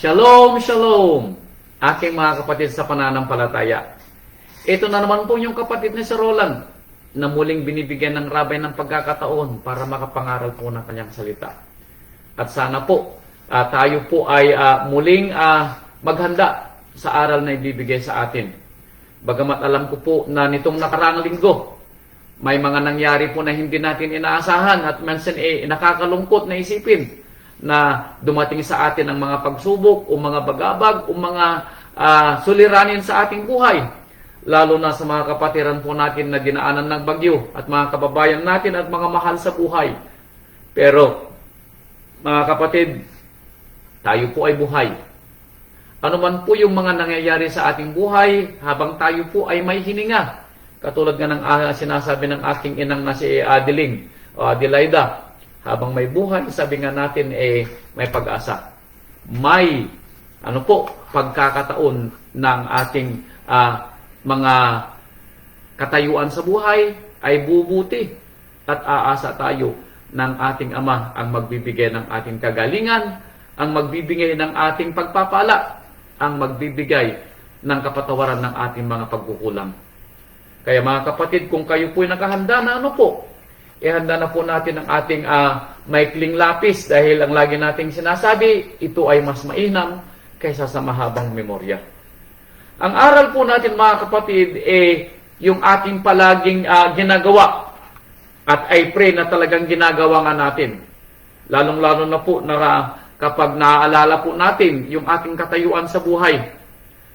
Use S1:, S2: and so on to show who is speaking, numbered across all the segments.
S1: Shalom, shalom, aking mga kapatid sa pananampalataya. Ito na naman po yung kapatid ni Sir Roland na muling binibigyan ng rabay ng pagkakataon para makapangaral po ng kanyang salita. At sana po tayo po ay muling maghanda sa aral na ibibigay sa atin. Bagamat alam ko po na nitong nakaraang linggo, may mga nangyari po na hindi natin inaasahan at minsan nakakalungkot na isipin na dumating sa atin ang mga pagsubok o mga bagabag o mga suliranin sa ating buhay. Lalo na sa mga kapatiran po natin na dinaanan ng bagyo at mga kababayan natin at mga mahal sa buhay. Pero, mga kapatid, tayo po ay buhay. Ano man po yung mga nangyayari sa ating buhay habang tayo po ay may hininga. Katulad nga ng sinasabi ng aking inang na si Adeline o Adelaida, habang may buhay, sabi nga natin, may pag-asa. May, pagkakataon ng ating mga katayuan sa buhay ay bubuti at aasa tayo ng ating Ama ang magbibigay ng ating kagalingan, ang magbibigay ng ating pagpapala, ang magbibigay ng kapatawaran ng ating mga pagkukulang. Kaya mga kapatid, kung kayo po'y nakahanda na ihanda na po natin ang ating maikling lapis dahil ang lagi nating sinasabi, ito ay mas mainam kaysa sa mahabang memorya. Ang aral po natin mga kapatid yung ating palaging ginagawa at I pray na talagang ginagawa nga natin. Lalong-lalo na po na kapag naaalala po natin yung ating katayuan sa buhay,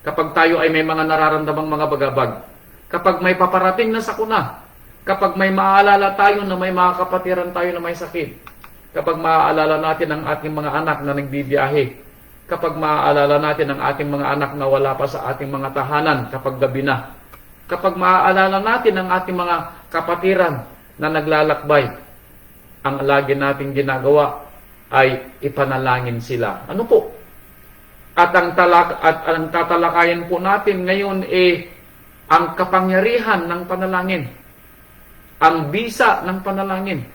S1: kapag tayo ay may mga nararamdamang mga bagabag, kapag may paparating na sakuna, kapag may maaalala tayo na may mga kapatiran tayo na may sakit, kapag maaalala natin ang ating mga anak na nagbibiyahe, kapag maaalala natin ang ating mga anak na wala pa sa ating mga tahanan kapag gabi na, kapag maaalala natin ang ating mga kapatiran na naglalakbay, ang lagi nating ginagawa ay ipanalangin sila. Ano po? At ang tatalakayan po natin ngayon ang kapangyarihan ng panalangin. Ang bisa ng panalangin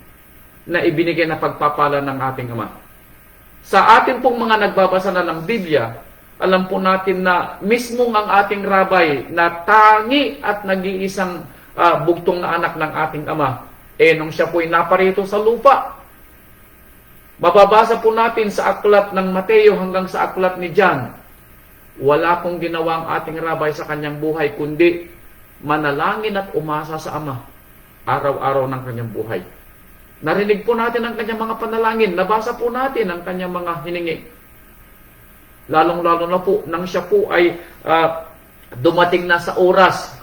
S1: na ibinigay na pagpapala ng ating Ama. Sa ating pong mga nagbabasa na ng Biblia, alam po natin na mismong ang ating rabay na tangi at nag-iisang bugtong na anak ng ating Ama, nung siya po'y naparito sa lupa. Mababasa po natin sa aklat ng Mateo hanggang sa aklat ni John, wala pong ginawa ang ating rabay sa kanyang buhay, kundi manalangin at umasa sa Ama araw-araw ng kanyang buhay. Narinig po natin ang kanyang mga panalangin. Nabasa po natin ang kanyang mga hiningi. Lalong-lalo na po nang siya po ay dumating na sa oras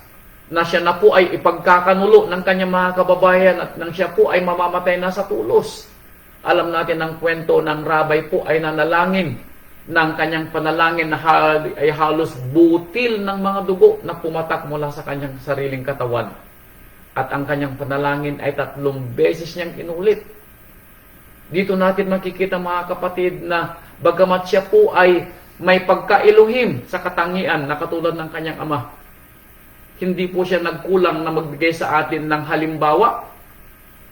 S1: na siya na po ay ipagkakanulo ng kanyang mga kababayan at nang siya po ay mamamatay na sa tulos. Alam natin ang kwento ng rabay po ay nanalangin ng kanyang panalangin na ay halos butil ng mga dugo na pumatak mula sa kanyang sariling katawan. At ang kanyang panalangin ay 3 beses niyang inulit. Dito natin makikita mga kapatid na bagamat siya po ay may pagka-Elohim sa katangian na katulad ng kanyang Ama, hindi po siya nagkulang na magbigay sa atin ng halimbawa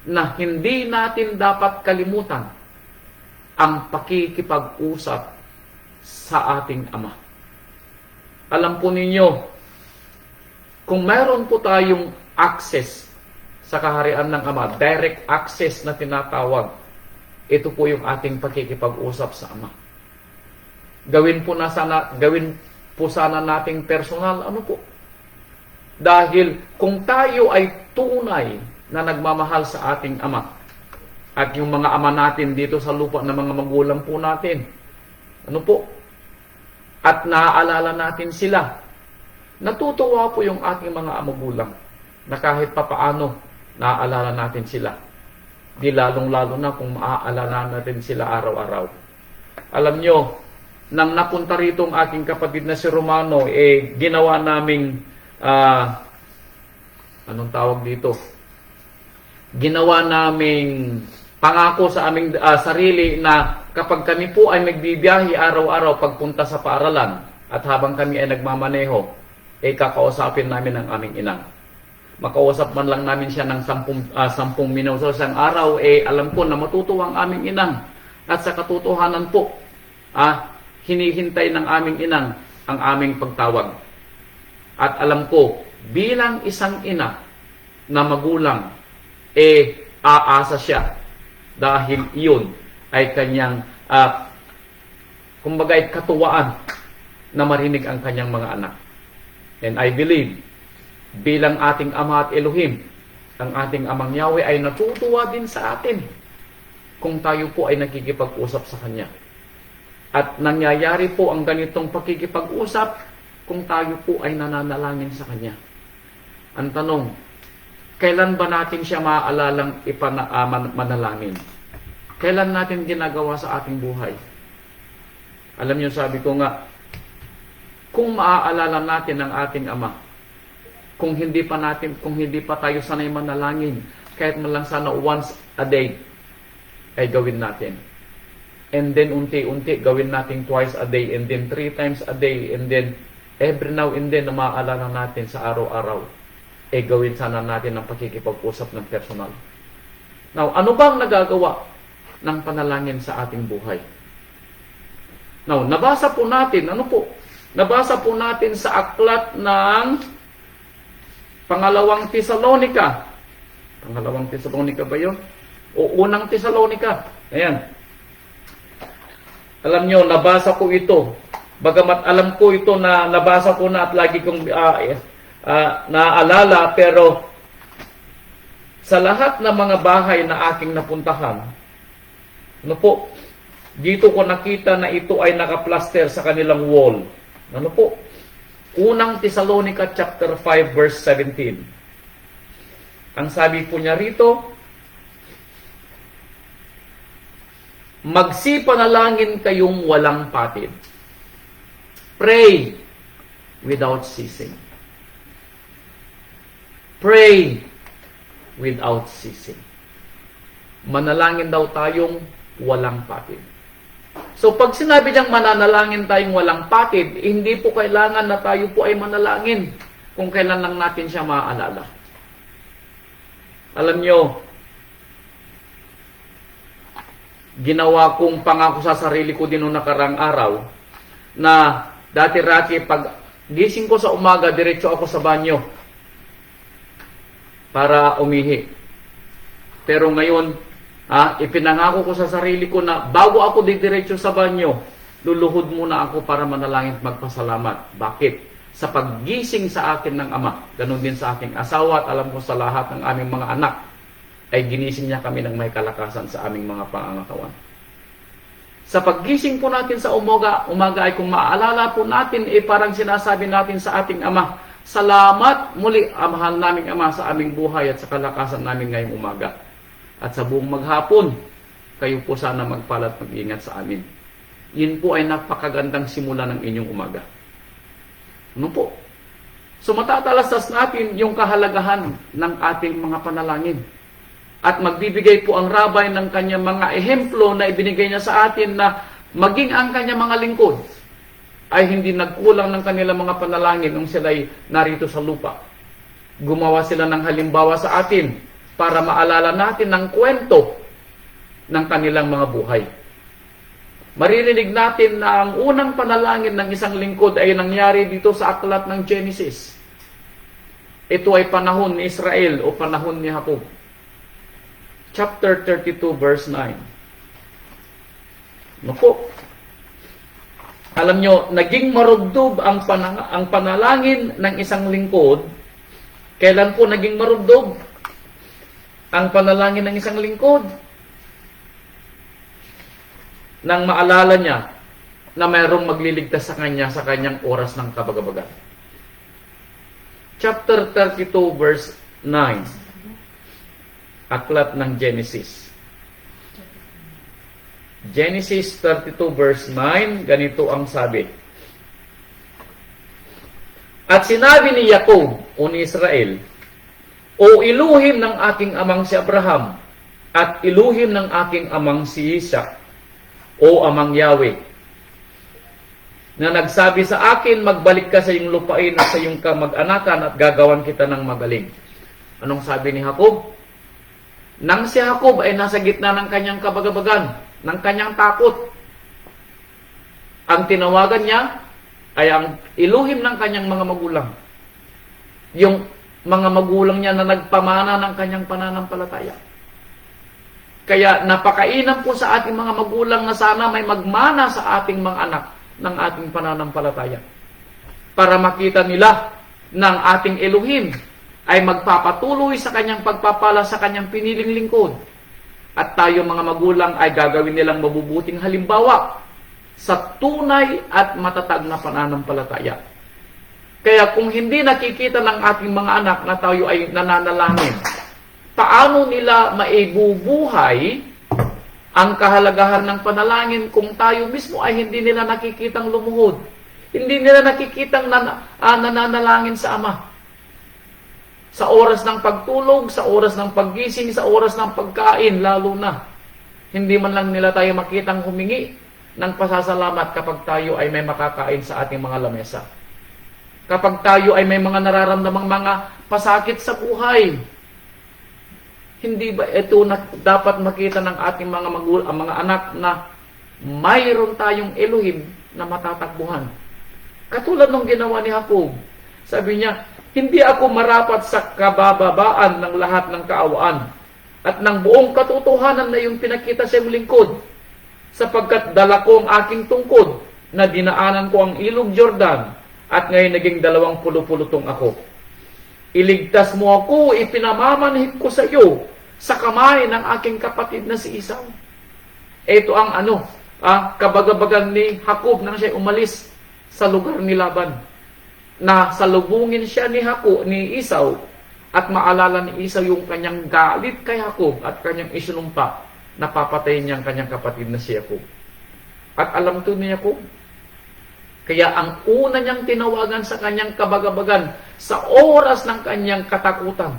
S1: na hindi natin dapat kalimutan ang pakikipag-usap sa ating Ama. Alam po ninyo, kung mayroon po tayong access sa kaharian ng Ama, direct access na tinatawag, ito po yung ating pakikipag-usap sa Ama. Gawin po sana nating personal, dahil kung tayo ay tunay na nagmamahal sa ating Ama, at yung mga ama natin dito sa lupa na mga magulang po natin, at naaalala natin sila, natutuwa po yung ating mga magulang na kahit papaano naaalala natin sila. Di lalong-lalo na kung maaalala natin sila araw-araw. Alam nyo, nang napunta rito ang aking kapatid na si Romano, ginawa naming, anong tawag dito? Ginawa naming pangako sa aming sarili na kapag kami po ay magbibiyahe araw-araw pagpunta sa paaralan at habang kami ay nagmamaneho, kakausapin namin ang aming inang. Makausap man lang namin siya ng 10 minuto sa isang araw, alam ko na matutuwa ang aming inang. At sa katotohanan po, hinihintay ng aming inang ang aming pagtawag. At alam ko, bilang isang ina na magulang, aasa siya dahil iyon ay kanyang kumbaga katuwaan na marinig ang kanyang mga anak. And I believe, bilang ating Ama at Elohim, ang ating Amang Yahweh ay natutuwa din sa atin kung tayo po ay nakikipag-usap sa Kanya. At nangyayari po ang ganitong pakikipag-usap kung tayo po ay nananalangin sa Kanya. Ang tanong, kailan ba natin siya maaalalang manalangin? Kailan natin ginagawa sa ating buhay? Alam niyo, sabi ko nga, kung maaalala natin ang ating Ama, kung hindi pa tayo sanay manalangin, kahit man lang sana once a day, ay gawin natin. And then unti-unti, gawin natin twice a day, and then 3 times a day, and then every now and then na maaalala natin sa araw-araw, gawin sana natin ang pakikipag-usap ng personal. Now, ano bang nagagawa ng panalangin sa ating buhay? Now, nabasa po natin, nabasa po natin sa aklat ng Pangalawang Tesalonika. Pangalawang Tesalonika ba yun? O Unang Tesalonika. Ayan. Alam nyo, nabasa ko ito. Bagamat alam ko ito na nabasa ko na at lagi kong naaalala, pero sa lahat ng mga bahay na aking napuntahan, dito ko nakita na ito ay nakaplaster sa kanilang wall. Unang Tesalonica chapter 5 verse 17. Ang sabi po niya rito, magsipanalangin kayong walang patid. Pray without ceasing. Pray without ceasing. Manalangin daw tayong walang patid. So pag sinabi niyang mananalangin tayong walang patid, hindi po kailangan na tayo po ay manalangin kung kailan lang natin siya maaalala. Alam nyo, ginawa kong pangako sa sarili ko din noong nakarang araw na dati-rati pag gising ko sa umaga, diretso ako sa banyo para umihi. Pero ngayon, ipinangako ko sa sarili ko na bago ako didiretso sa banyo, luluhod muna ako para manalangin at magpasalamat. Bakit? Sa paggising sa akin ng Ama, ganun din sa aking asawa at alam ko sa lahat ng aming mga anak, ay ginising niya kami ng may kalakasan sa aming mga pangangatawan. Sa paggising po natin sa umaga ay kung maaalala po natin, parang sinasabi natin sa ating Ama, salamat muli, mahal naming Ama, sa aming buhay at sa kalakasan namin ngayong umaga. At sa buong maghapon, kayo po sana magpala at mag-ingat sa amin. Yun po ay napakagandang simula ng inyong umaga. So matatalastas natin yung kahalagahan ng ating mga panalangin. At magbibigay po ang rabay ng kanyang mga ehemplo na ibinigay niya sa atin na maging ang kanyang mga lingkod ay hindi nagkulang ng kanilang mga panalangin nung sila'y narito sa lupa. Gumawa sila ng halimbawa sa atin para maalala natin ng kwento ng kanilang mga buhay. Maririnig natin na ang unang panalangin ng isang lingkod ay nangyari dito sa aklat ng Genesis. Ito ay panahon ni Israel o panahon ni Jacob. Chapter 32 verse 9. Alam nyo, naging marugdob ang panalangin ng isang lingkod. Kailan po naging marugdob ang panalangin ng isang lingkod? Nang maalala niya na mayroong magliligtas sa kanya sa kanyang oras ng kabagabagan. Chapter 32 verse 9. Aklat ng Genesis. Genesis 32 verse 9, ganito ang sabi. At sinabi ni Jacob o ni Israel, O iluhim ng aking amang si Abraham, at iluhim ng aking amang si Isaac, o amang Yahweh, na nagsabi sa akin, magbalik ka sa iyong lupain at sa iyong kamag-anakan at gagawan kita ng magaling. Anong sabi ni Jacob? Nang si Jacob ay nasa gitna ng kanyang kabagabagan, ng kanyang takot, Ang tinawagan niya ay ang Elohim ng kanyang mga magulang. Yung mga magulang niya na nagpamana ng kanyang pananampalataya. Kaya napakainam po sa ating mga magulang na sana may magmana sa ating mga anak ng ating pananampalataya. Para makita nila ng ating Elohim ay magpapatuloy sa kanyang pagpapala sa kanyang piniling lingkod. At tayo mga magulang ay gagawin nilang mabubuting halimbawa sa tunay at matatag na pananampalataya. Kaya kung hindi nakikita ng ating mga anak na tayo ay nananalangin, paano nila maibubuhay ang kahalagahan ng panalangin kung tayo mismo ay hindi nila nakikitang lumuhod? Hindi nila nakikitang nananalangin sa Ama. Sa oras ng pagtulog, sa oras ng paggising, sa oras ng pagkain, lalo na. Hindi man lang nila tayo makitang humingi ng pasasalamat kapag tayo ay may makakain sa ating mga lamesa. Kapag tayo ay may mga nararamdamang mga pasakit sa buhay. Hindi ba ito na dapat makita ng ating mga anak na mayroon tayong Elohim na matatakbuhan? Katulad ng ginawa ni Jacob. Sabi niya, hindi ako marapat sa kabababaan ng lahat ng kaawaan at ng buong katotohanan na yung pinakita sa iyong lingkod, sapagkat dala ko ang aking tungkod na dinaanan ko ang ilog Jordan at ngayon naging 20 ako. Iligtas mo ako, ipinamamanhid ko sa iyo sa kamay ng aking kapatid na si Esau. Ito ang kabagabagan ni Jacob nang siya umalis sa lugar ni Laban. Na salubungin siya ni Esau at maalala ni Esau yung kanyang galit kay Jacob at kanyang isinumpa na papatayin niya ang kanyang kapatid na si Jacob. At alam to ni Jacob. Kaya ang una niyang tinawagan sa kanyang kabagabagan sa oras ng kanyang katakutan,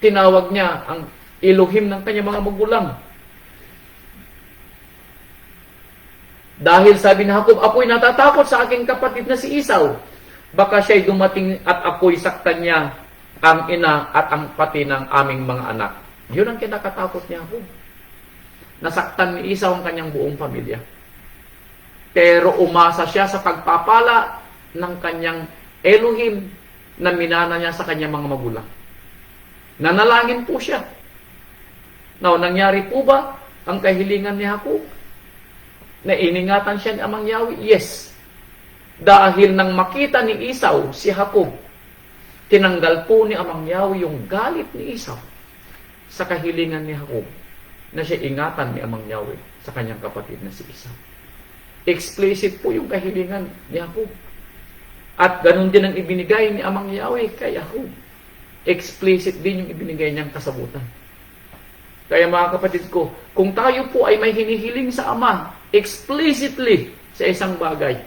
S1: tinawag niya ang Elohim ng kanyang mga magulang. Dahil sabi ni Jacob, ako'y natatakot sa aking kapatid na si Esau. Baka siya'y dumating at ako'y saktan niya ang ina at ang pati ng aming mga anak. Yun ang kinakatakot niya Jacob. Nasaktan ni Esau ang kanyang buong pamilya. Pero umasa siya sa pagpapala ng kanyang Elohim na minana niya sa kanyang mga magulang. Nanalangin po siya. Now, nangyari po ba ang kahilingan ni Jacob? Na iningatan siya ni Amang Yahweh? Yes. Dahil nang makita ni Esau si Jacob, tinanggal po ni Amang Yahweh yung galit ni Esau sa kahilingan ni Jacob na siya ingatan ni Amang Yahweh sa kanyang kapatid na si Esau. Explicit po yung kahilingan ni Jacob. At ganun din ang ibinigay ni Amang Yahweh kay Jacob. Explicit din yung ibinigay niyang kasabutan. Kaya mga kapatid ko, kung tayo po ay may hinihiling sa Ama, explicitly sa isang bagay,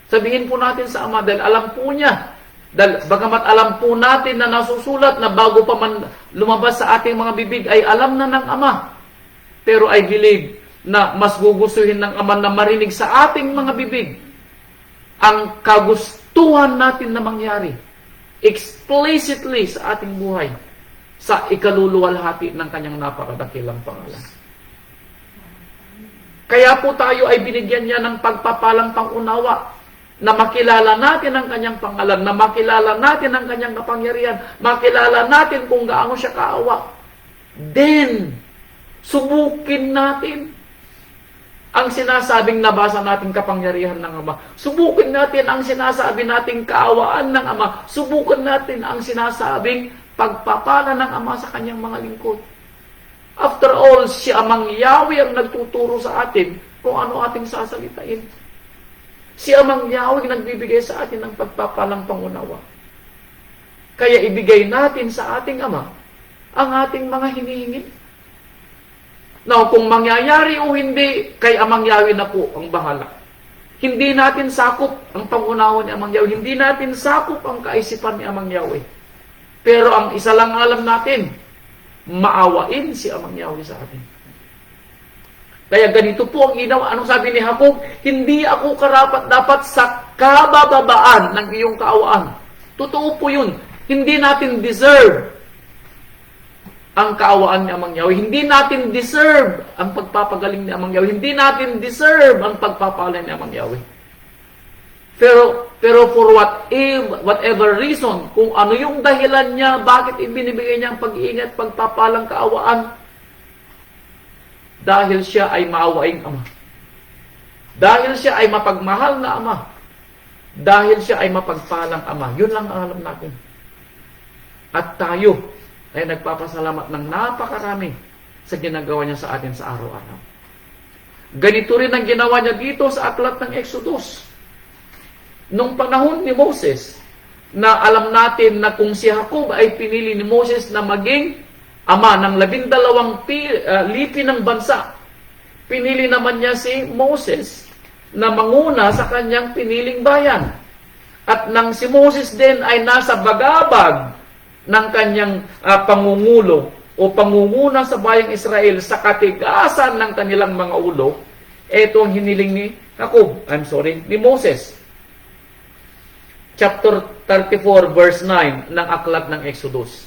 S1: sabihin po natin sa Ama dahil alam po niya, dahil bagamat alam po natin na nasusulat na bago pa man lumabas sa ating mga bibig ay alam na ng Ama. Pero I believe na mas gugustuhin ng Ama na marinig sa ating mga bibig ang kagustuhan natin na mangyari explicitly sa ating buhay sa ikaluluwalhati ng kanyang napakadakilang pangalan. Kaya po tayo ay binigyan niya ng pagpapalang pangunawa na makilala natin ang kanyang pangalan, na makilala natin ang kanyang kapangyarihan, makilala natin kung gaano siya kaawa. Then, subukin natin ang sinasabing nabasa nating kapangyarihan ng Ama. Subukin natin ang sinasabi nating kaawaan ng Ama. Subukan natin ang sinasabing pagpapala ng Ama sa kanyang mga lingkod. After all, si Amang Yahweh ang nagtuturo sa atin kung ano ating sasalitain. Si Amang Yahweh nagbibigay sa atin ng pagpapalang pangunawa. Kaya ibigay natin sa ating Ama ang ating mga hinihingi. Now, kung mangyayari o hindi, kay Amang Yahweh na po ang bahala. Hindi natin sakop ang pangunawa ni Amang Yahweh. Hindi natin sakop ang kaisipan ni Amang Yahweh. Pero ang isa lang alam natin, maawain si Amang Yahweh sa atin. Kaya ganito po ang ginawa. Anong sabi ni Jacob? Hindi ako karapat-dapat sa kabababaan ng iyong kaawaan. Totoo po yun. Hindi natin deserve ang kaawaan ni Amang Yahweh. Hindi natin deserve ang pagpapagaling ni Amang Yahweh. Hindi natin deserve ang pagpapala ni Amang Yahweh. Pero for whatever reason, kung ano yung dahilan niya, bakit ibinibigay niya ang pag-iingat, pagpapalang kaawaan, dahil siya ay maawaing Ama. Dahil siya ay mapagmahal na Ama. Dahil siya ay mapagpalang Ama. Yun lang ang alam natin. At tayo ay nagpapasalamat ng napakarami sa ginagawa niya sa atin sa araw-araw. Ganito rin ang ginawa niya dito sa aklat ng Exodus. Nung panahon ni Moses, na alam natin na kung si Jacob ay pinili ni Moses na maging ama ng 12 lipi ng bansa, pinili naman niya si Moses na manguna sa kanyang piniling bayan. At nang si Moses din ay nasa bagabag ng kanyang pangungulo o pangunguna sa bayang Israel sa katigasan ng kanilang mga ulo, ito ang hiniling ni Moses. Chapter 34 verse 9 ng aklat ng Exodus.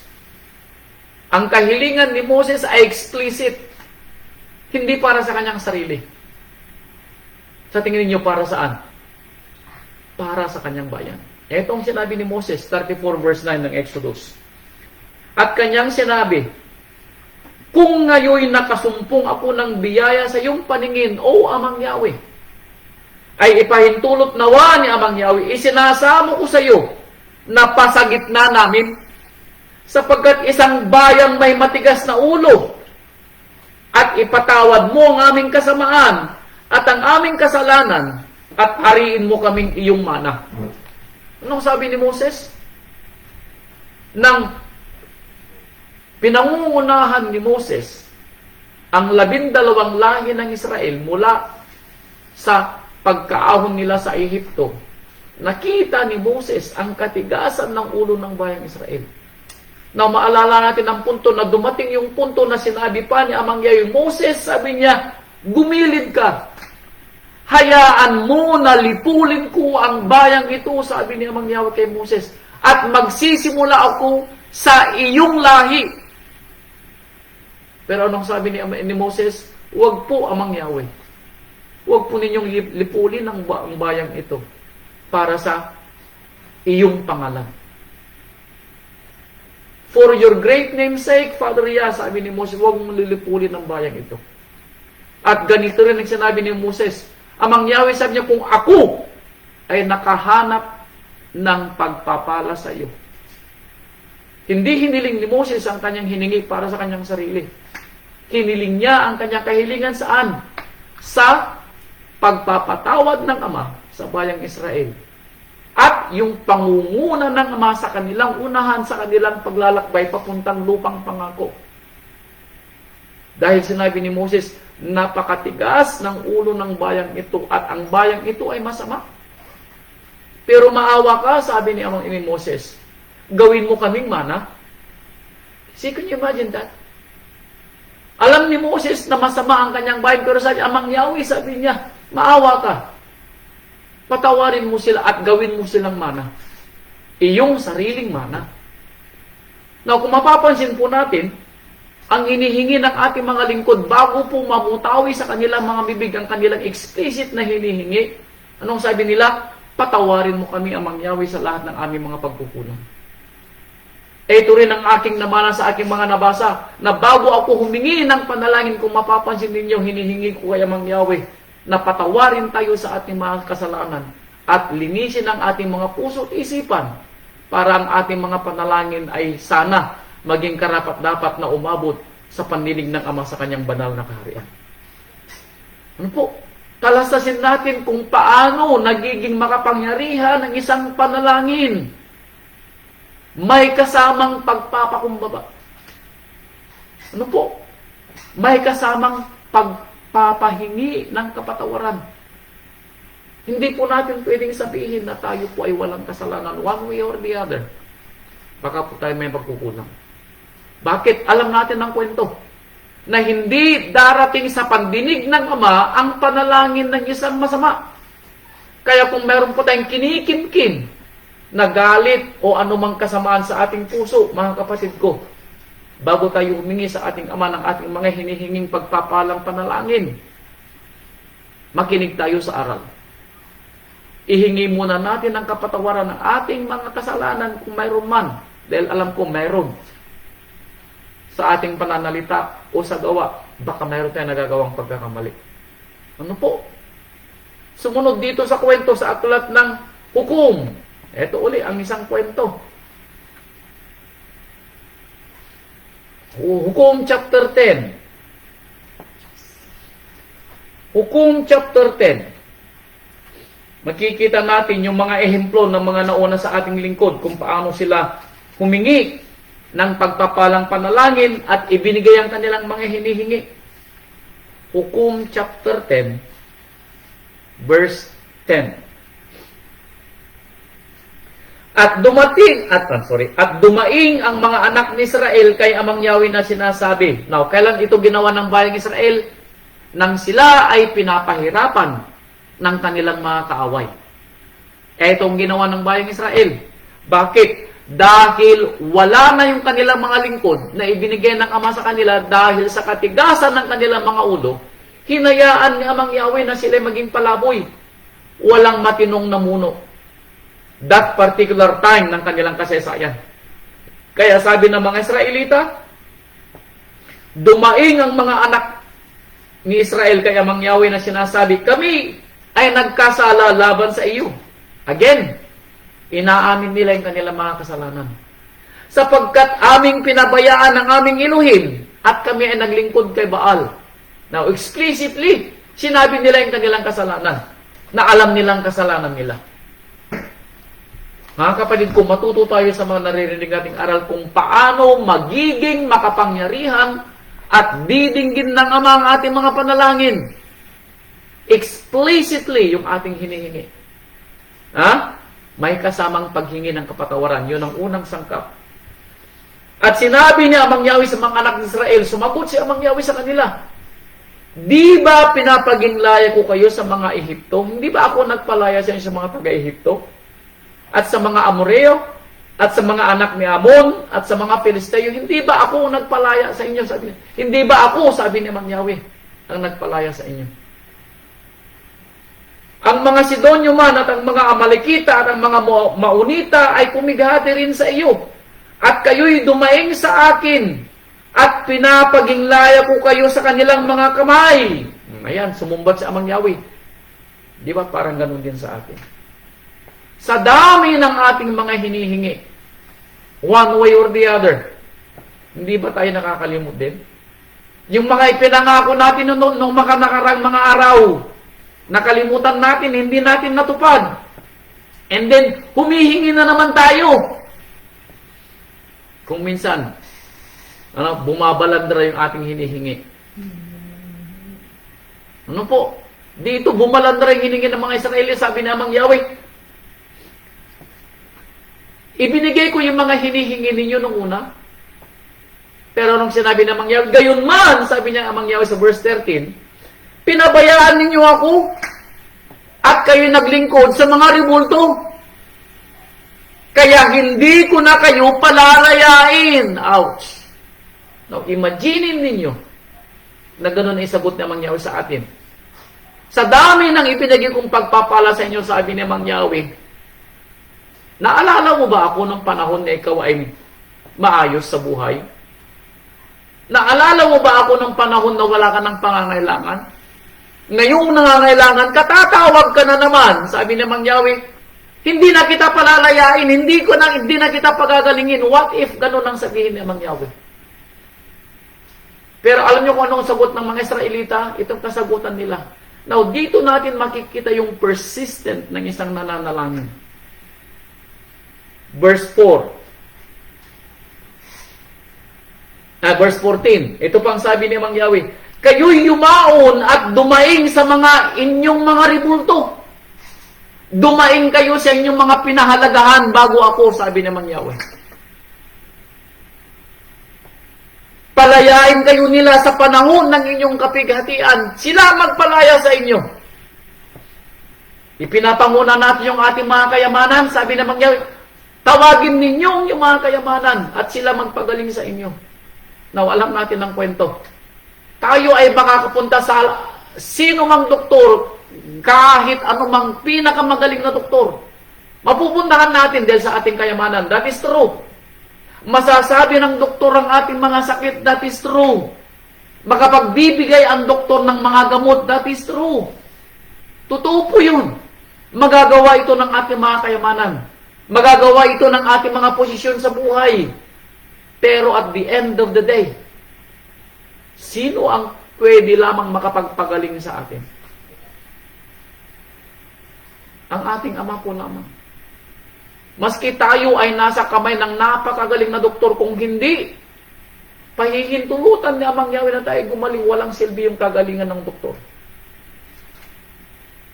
S1: Ang kahilingan ni Moses ay explicit. Hindi para sa kanyang sarili. Sa tingin niyo para saan? Para sa kanyang bayan. Ito ang sinabi ni Moses, 34 verse 9 ng Exodus. At kanyang sinabi, kung ngayon nakasumpong ako ng biyaya sa iyong paningin, O Amang Yahweh, ay ipahintulot nawa ni Amang Yahweh, isinasamo ko sa iyo na pasagitna namin, sapagkat isang bayang may matigas na ulo, at ipatawad mo ang aming kasamaan at ang aming kasalanan, at hariin mo kaming iyong mana. Anong sabi ni Moses? Nang pinangungunahan ni Moses ang 12 lahi ng Israel mula sa pagkaahon nila sa Ehipto, nakita ni Moses ang katigasan ng ulo ng bayang Israel. Na maalala natin ang punto na dumating yung punto na sinabi pa ni Amang Yahweh, Moses, sabi niya, gumilid ka. Hayaan mo na lipulin ko ang bayang ito, sabi ni Amang Yahweh kay Moses, at magsisimula ako sa iyong lahi. Pero anong sabi ni Moses? Huwag po, Amang Yahweh. Huwag po ninyong lipulin ang bayang ito para sa iyong pangalan. For your great name's sake, Father Yah, sabi ni Moses, huwag mong lilipulin ang bayang ito. At ganito rin ang sinabi ni Moses, Amang Yahweh, sabi niya, kung ako ay nakahanap ng pagpapala sa iyo. Hindi hiniling ni Moses ang kanyang hiningi para sa kanyang sarili. Hiniling niya ang kanyang kahilingan saan? Sa pagpapatawad ng Ama sa bayang Israel. At yung pangunguna ng Ama sa kanilang unahan, sa kanilang paglalakbay papuntang lupang pangako. Dahil sinabi ni Moses, napakatigas ng ulo ng bayang ito at ang bayang ito ay masama. Pero maawa ka, sabi ni Amang Moses, gawin mo kaming mana. See, can you imagine that? Alam ni Moses na masama ang kanyang bayan, pero sabi, Amang Yahweh, sabi niya, maawa ka. Patawarin mo sila at gawin mo silang mana. Iyong sariling mana. Now, kung mapapansin po natin, ang hinihingi ng ating mga lingkod bago po mamutawi sa kanilang mga bibig ang kanilang explicit na hinihingi, anong sabi nila? Patawarin mo kami, Amang Yahweh, sa lahat ng aming mga pagkukulang. Ito rin ang aking namana sa aking mga nabasa, na bago ako humingi ng panalangin, kung mapapansin ninyo, hinihingi ko kay Amang Yahweh, na patawarin tayo sa ating mga kasalanan at linisin ang ating mga puso at isipan para ang ating mga panalangin ay sana maging karapat-dapat na umabot sa pandinig ng Ama sa kanyang banal na kaharian. Ano po? Talastasin natin kung paano nagiging makapangyarihan ng isang panalangin. May kasamang pagpapakumbaba. Ano po? May kasamang pagpapahingi ng kapatawaran. Hindi po natin pwedeng sabihin na tayo po ay walang kasalanan one way or the other. Baka po tayo may pagkukulang. Bakit? Alam natin ang kwento na hindi darating sa pandinig ng Ama ang panalangin ng isang masama. Kaya kung meron po tayong kinikimkim na galit o anumang kasamaan sa ating puso, mga kapatid ko, bago tayo humingi sa ating Ama ng ating mga hinihinging pagpapalang panalangin. Makinig tayo sa aral. Ihingi muna natin ang kapatawaran ng ating mga kasalanan kung mayroon man. Dahil alam ko mayroon. Sa ating pananalita o sa gawa, baka mayroon tayong nagagawang pagkakamali. Ano po? Sumunod dito sa kwento sa aklat ng Hukom. Ito uli ang isang kwento. Hukom chapter 10. Hukom chapter 10. Makikita natin yung mga ehemplo ng mga nauna sa ating lingkod kung paano sila humingi ng pagpapalang panalangin at ibinigay ang kanilang mga hinihingi. Hukom chapter 10 verse 10. At dumaing ang mga anak ni Israel kay Amang Yahweh na sinasabi. Now, kailan ito ginawa ng bayang Israel? Nang sila ay pinapahirapan ng kanilang mga kaaway. Itong ginawa ng bayang Israel. Bakit? Dahil wala na yung kanilang mga lingkod na ibinigay ng Ama sa kanila dahil sa katigasan ng kanilang mga ulo, hinayaan ni Amang Yahweh na sila maging palaboy. Walang matinong namuno. That particular time ng kanilang kasaysayan. Kaya sabi ng mga Israelita, dumaing ang mga anak ni Israel kay Amang Yahweh na sinasabi, kami ay nagkasala laban sa iyo. Again, inaamin nila yung kanilang mga kasalanan. Sapagkat aming pinabayaan ang aming Elohim at kami ay naglingkod kay Baal. Now, explicitly, sinabi nila yung kanilang kasalanan na alam nilang kasalanan nila. Mga kapatid ko, matuto tayo sa mga naririnig nating aral kung paano magiging makapangyarihan at didinggin ng Ama ang ating mga panalangin. Explicitly yung ating hinihingi. May kasamang paghingi ng kapatawaran. Yun ang unang sangkap. At sinabi niya Amang Yahweh sa mga anak ng Israel, sumagot si Amang Yahweh sa kanila, di ba pinapaginlaya ko kayo sa mga Ehipto? Hindi ba ako nagpalaya sa inyo sa mga taga-Ehipto? At sa mga Amoreo? At sa mga anak ni Amon? At sa mga Filisteo? Hindi ba ako nagpalaya sa inyo? Sabi niya. Hindi ba ako, sabi ni Amang Yahweh, ang nagpalaya sa inyo? Ang mga Sidonyo man at ang mga Amalekita at ang mga Maunita ay kumigati rin sa iyo. At kayo'y dumaing sa akin at pinapaginlaya ko kayo sa kanilang mga kamay. Ayan, sumumbat si Amang Yahweh. Di ba parang ganun din sa atin? Sa dami ng ating mga hinihingi, one way or the other, hindi ba tayo nakakalimot din? Yung mga ipinangako natin nung nakarang mga araw, nakalimutan natin, hindi natin natupad. And then, humihingi na naman tayo. Kung minsan, bumabalandra yung ating hinihingi. Ano po? Dito, bumalandra yung hinihingi ng mga Israeli, sabi ni Amang Yahweh, ibinigay ko yung mga hinihingi ninyo nung una. Pero nung sinabi ng Amang Yahweh, gayon man, sabi niya Amang Yahweh sa verse 13, pinabayaan ninyo ako at kayo naglingkod sa mga rebulto. Kaya hindi ko na kayo palalayain. Ouch! Now, imagine ninyo na gano'n ay sagot ni Amang Yahweh sa atin. Sa dami ng ipinagay kong pagpapala sa inyo, sabi ni Amang Yahweh, naalala mo ba ako nung panahon na ikaw ay maayos sa buhay? Naalala mo ba ako nung panahon na wala ka ng pangangailangan? Ngayong nangangailangan, katatawag ka na naman, sabi ni Amang Yahweh, hindi na kita palalayain, hindi na kita pagagalingin. What if ganun ang sabihin ni Amang Yahweh? Pero alam niyo kung anong sagot ng mga Israelita? Itong kasagutan nila. Now, dito natin makikita yung persistent ng isang nananalangin. Verse 4. Verse 14. Ito pang sabi ni Amang Yahweh, kayo'y yumaon at dumaing sa mga inyong mga rebulto. Dumaing kayo sa inyong mga pinahalagahan bago ako, sabi ni Amang Yahweh. Palayain kayo nila sa panahon ng inyong kapighatian. Sila magpalaya sa inyo. Ipinapanguna natin yung ating mga kayamanan, sabi ni Amang Yahweh, tawagin ninyo yung mga kayamanan at sila magpagaling sa inyo. Now, alam natin ang kwento. Tayo ay makakapunta sa sino mang doktor, kahit anumang pinakamagaling na doktor. Mapupuntahan natin dahil sa ating kayamanan. That is true. Masasabi ng doktor ang ating mga sakit. That is true. Makapagbibigay ang doktor ng mga gamot. That is true. Totoo po yun. Magagawa ito ng ating mga kayamanan. Magagawa ito ng ating mga posisyon sa buhay. Pero at the end of the day, sino ang pwede lamang makapagpagaling sa atin? Ang ating Ama po lamang. Maski tayo ay nasa kamay ng napakagaling na doktor, kung hindi, pahihintulutan ni Amang Yahweh na tayo gumaling, walang silbi yung kagalingan ng doktor.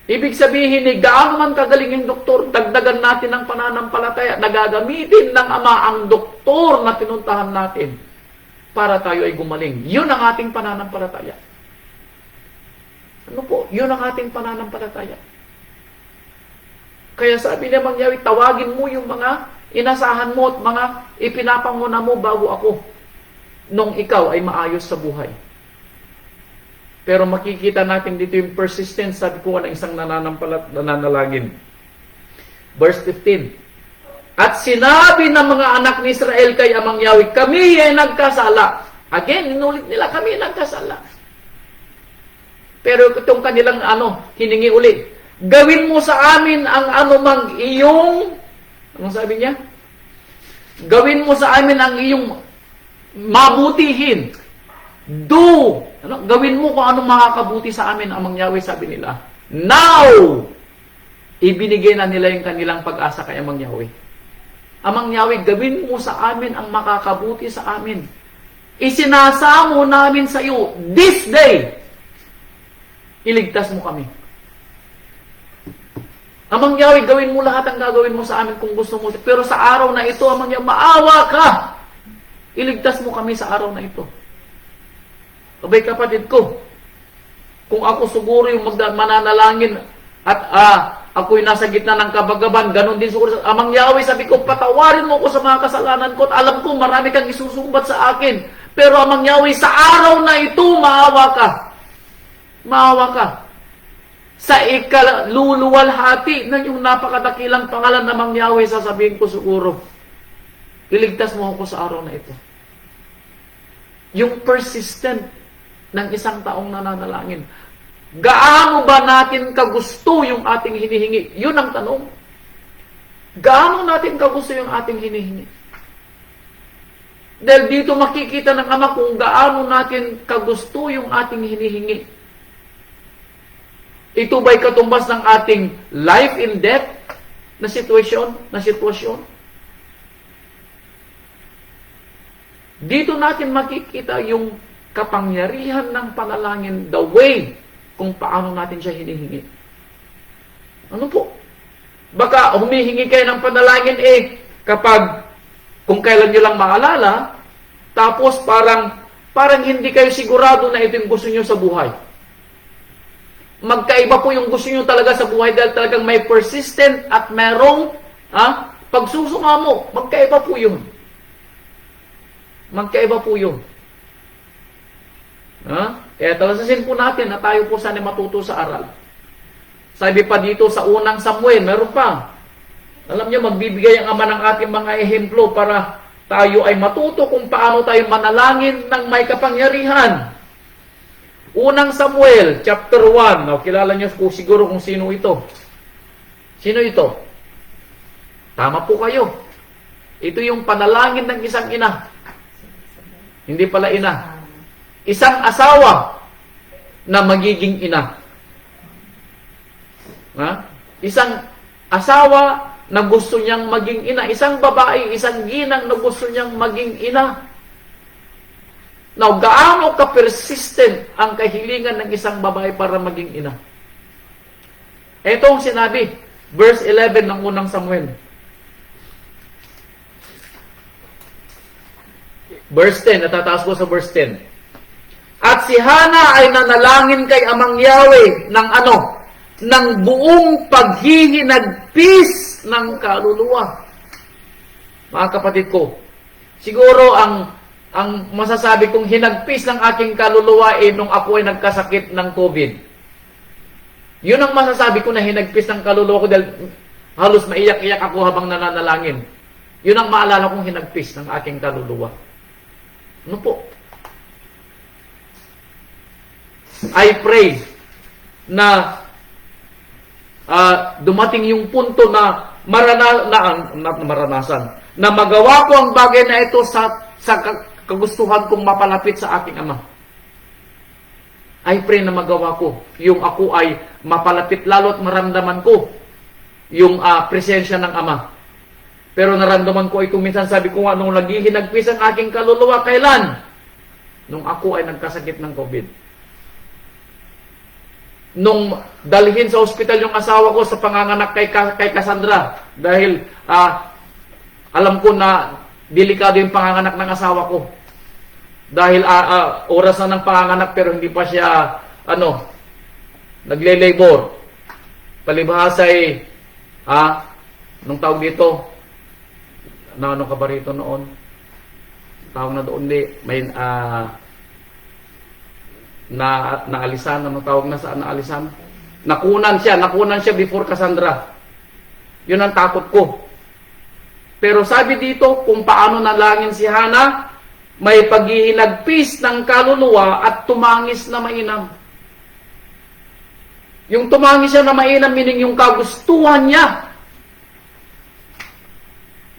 S1: Ibig sabihin, gaano man kagaling yung doktor, dagdagan natin ng pananampalataya, nagagamitin ng Ama ang doktor na pinuntahan natin para tayo ay gumaling. Yun ang ating pananampalataya. Ano po? Yun ang ating pananampalataya. Kaya sabi niya, Mang Yahweh, tawagin mo yung mga inasahan mo at mga ipinapanguna mo bago ako nung ikaw ay maayos sa buhay. Pero makikita natin dito yung persistence, sabi ko, ng isang nananalangin. Verse 15. At sinabi ng mga anak ni Israel kay Amang Yahweh, kami ay nagkasala. Again, inulit nila, kami ay nagkasala. Pero itong kanilang hiningi uli. Gawin mo sa amin ang anumang iyong, anong sabi niya? Gawin mo sa amin ang iyong mabutihin. Do! Gawin mo kung anong makakabuti sa amin, Amang Yahweh, sabi nila. Now! Ibinigay na nila yung kanilang pag-asa kay Amang Yahweh. Amang Yahweh, gawin mo sa amin ang makakabuti sa amin. Isinasamo namin sa iyo, this day, iligtas mo kami. Amang Yahweh, gawin mo lahat ang gagawin mo sa amin kung gusto mo. Pero sa araw na ito, Amang Yahweh, maawa ka! Iligtas mo kami sa araw na ito. Abay kapatid ko, kung ako siguro yung mananalangin at ako'y nasa gitna ng kabagaban, ganun din siguro. Amang Yahweh, sabi ko, patawarin mo ko sa mga kasalanan ko at alam ko marami kang isusumbat sa akin. Pero Amang Yahweh, sa araw na ito, maawa ka. Maawa ka. Sa ikaluluwalhati ng yung napakadakilang pangalan ng Amang Yahweh, sasabihin ko siguro, iligtas mo ako sa araw na ito. Yung persistent ng isang taong nananalangin. Gaano ba natin kagusto yung ating hinihingi? Yun ang tanong. Gaano natin kagusto yung ating hinihingi? Dahil dito makikita ng Ama kung gaano natin kagusto yung ating hinihingi. Ito ba'y katumbas ng ating life and death na sitwasyon? Dito natin makikita yung kapangyarihan ng panalangin, the way kung paano natin siya hinihingi. Ano po? Baka humihingi kayo ng panalangin kapag kung kailan nyo lang maalala, tapos parang hindi kayo sigurado na ito yung gusto nyo sa buhay. Magkaiba po yung gusto nyo talaga sa buhay dahil talagang may persistent at merong pagsusunga mo. Magkaiba po yun. Magkaiba po yun. Kaya talasasin po natin na tayo po sana matuto sa aral. Sabi pa dito sa unang Samuel, meron pa. Alam niyo, magbibigay ang Ama ng ating mga ehemplo para tayo ay matuto kung paano tayo manalangin ng may kapangyarihan. Unang Samuel, chapter 1. Now, kilala niyo po siguro kung sino ito. Sino ito? Tama po kayo. Ito yung panalangin ng isang ina. Hindi pala ina. Isang asawa na magiging ina. Isang asawa na gusto niyang maging ina. Isang babae, isang ginang na gusto niyang maging ina. Now, gaano ka-persistent ang kahilingan ng isang babae para maging ina? Ito ang sinabi, verse 11 ng unang Samuel. Verse 10, natataas ko sa verse 10. At si Hana ay nanalangin kay Amang Yahweh ng ng buong paghihinagpis ng kaluluwa. Mga kapatid ko, siguro ang ang masasabi kong hinagpis ng aking kaluluwa nung ako ay nagkasakit ng COVID. Yun ang masasabi ko na hinagpis ng kaluluwa ko dahil halos maiyak-iyak ako habang nananalangin. Yun ang maalala kong hinagpis ng aking kaluluwa. Ano po? I pray na dumating yung punto na maranasan, na magawa ko ang bagay na ito sa kagustuhan kong mapalapit sa aking Ama. I pray na magawa ko. Yung ako ay mapalapit lalo at maramdaman ko yung presensya ng Ama. Pero naramdaman ko ito minsan, sabi ko nga, nung naghihinagpis ang aking kaluluwa, kailan? Nung ako ay nagkasakit ng COVID. Nung dalhin sa ospital yung asawa ko sa panganganak kay Cassandra, dahil alam ko na delikado yung panganganak ng asawa ko. Dahil oras na ng panganganak pero hindi pa siya nagle-labor. Palibhasa ay nung tawag dito, ano ka ba rito noon? Tawag na doon may naalisan, ano tawag na sa naalisan? Nakunan siya before Cassandra. Yun ang takot ko. Pero sabi dito, kung paano nalangin si Hana, may paghihinagpis ng kaluluwa at tumangis na mainam. Yung tumangis siya na mainam, meaning yung kagustuhan niya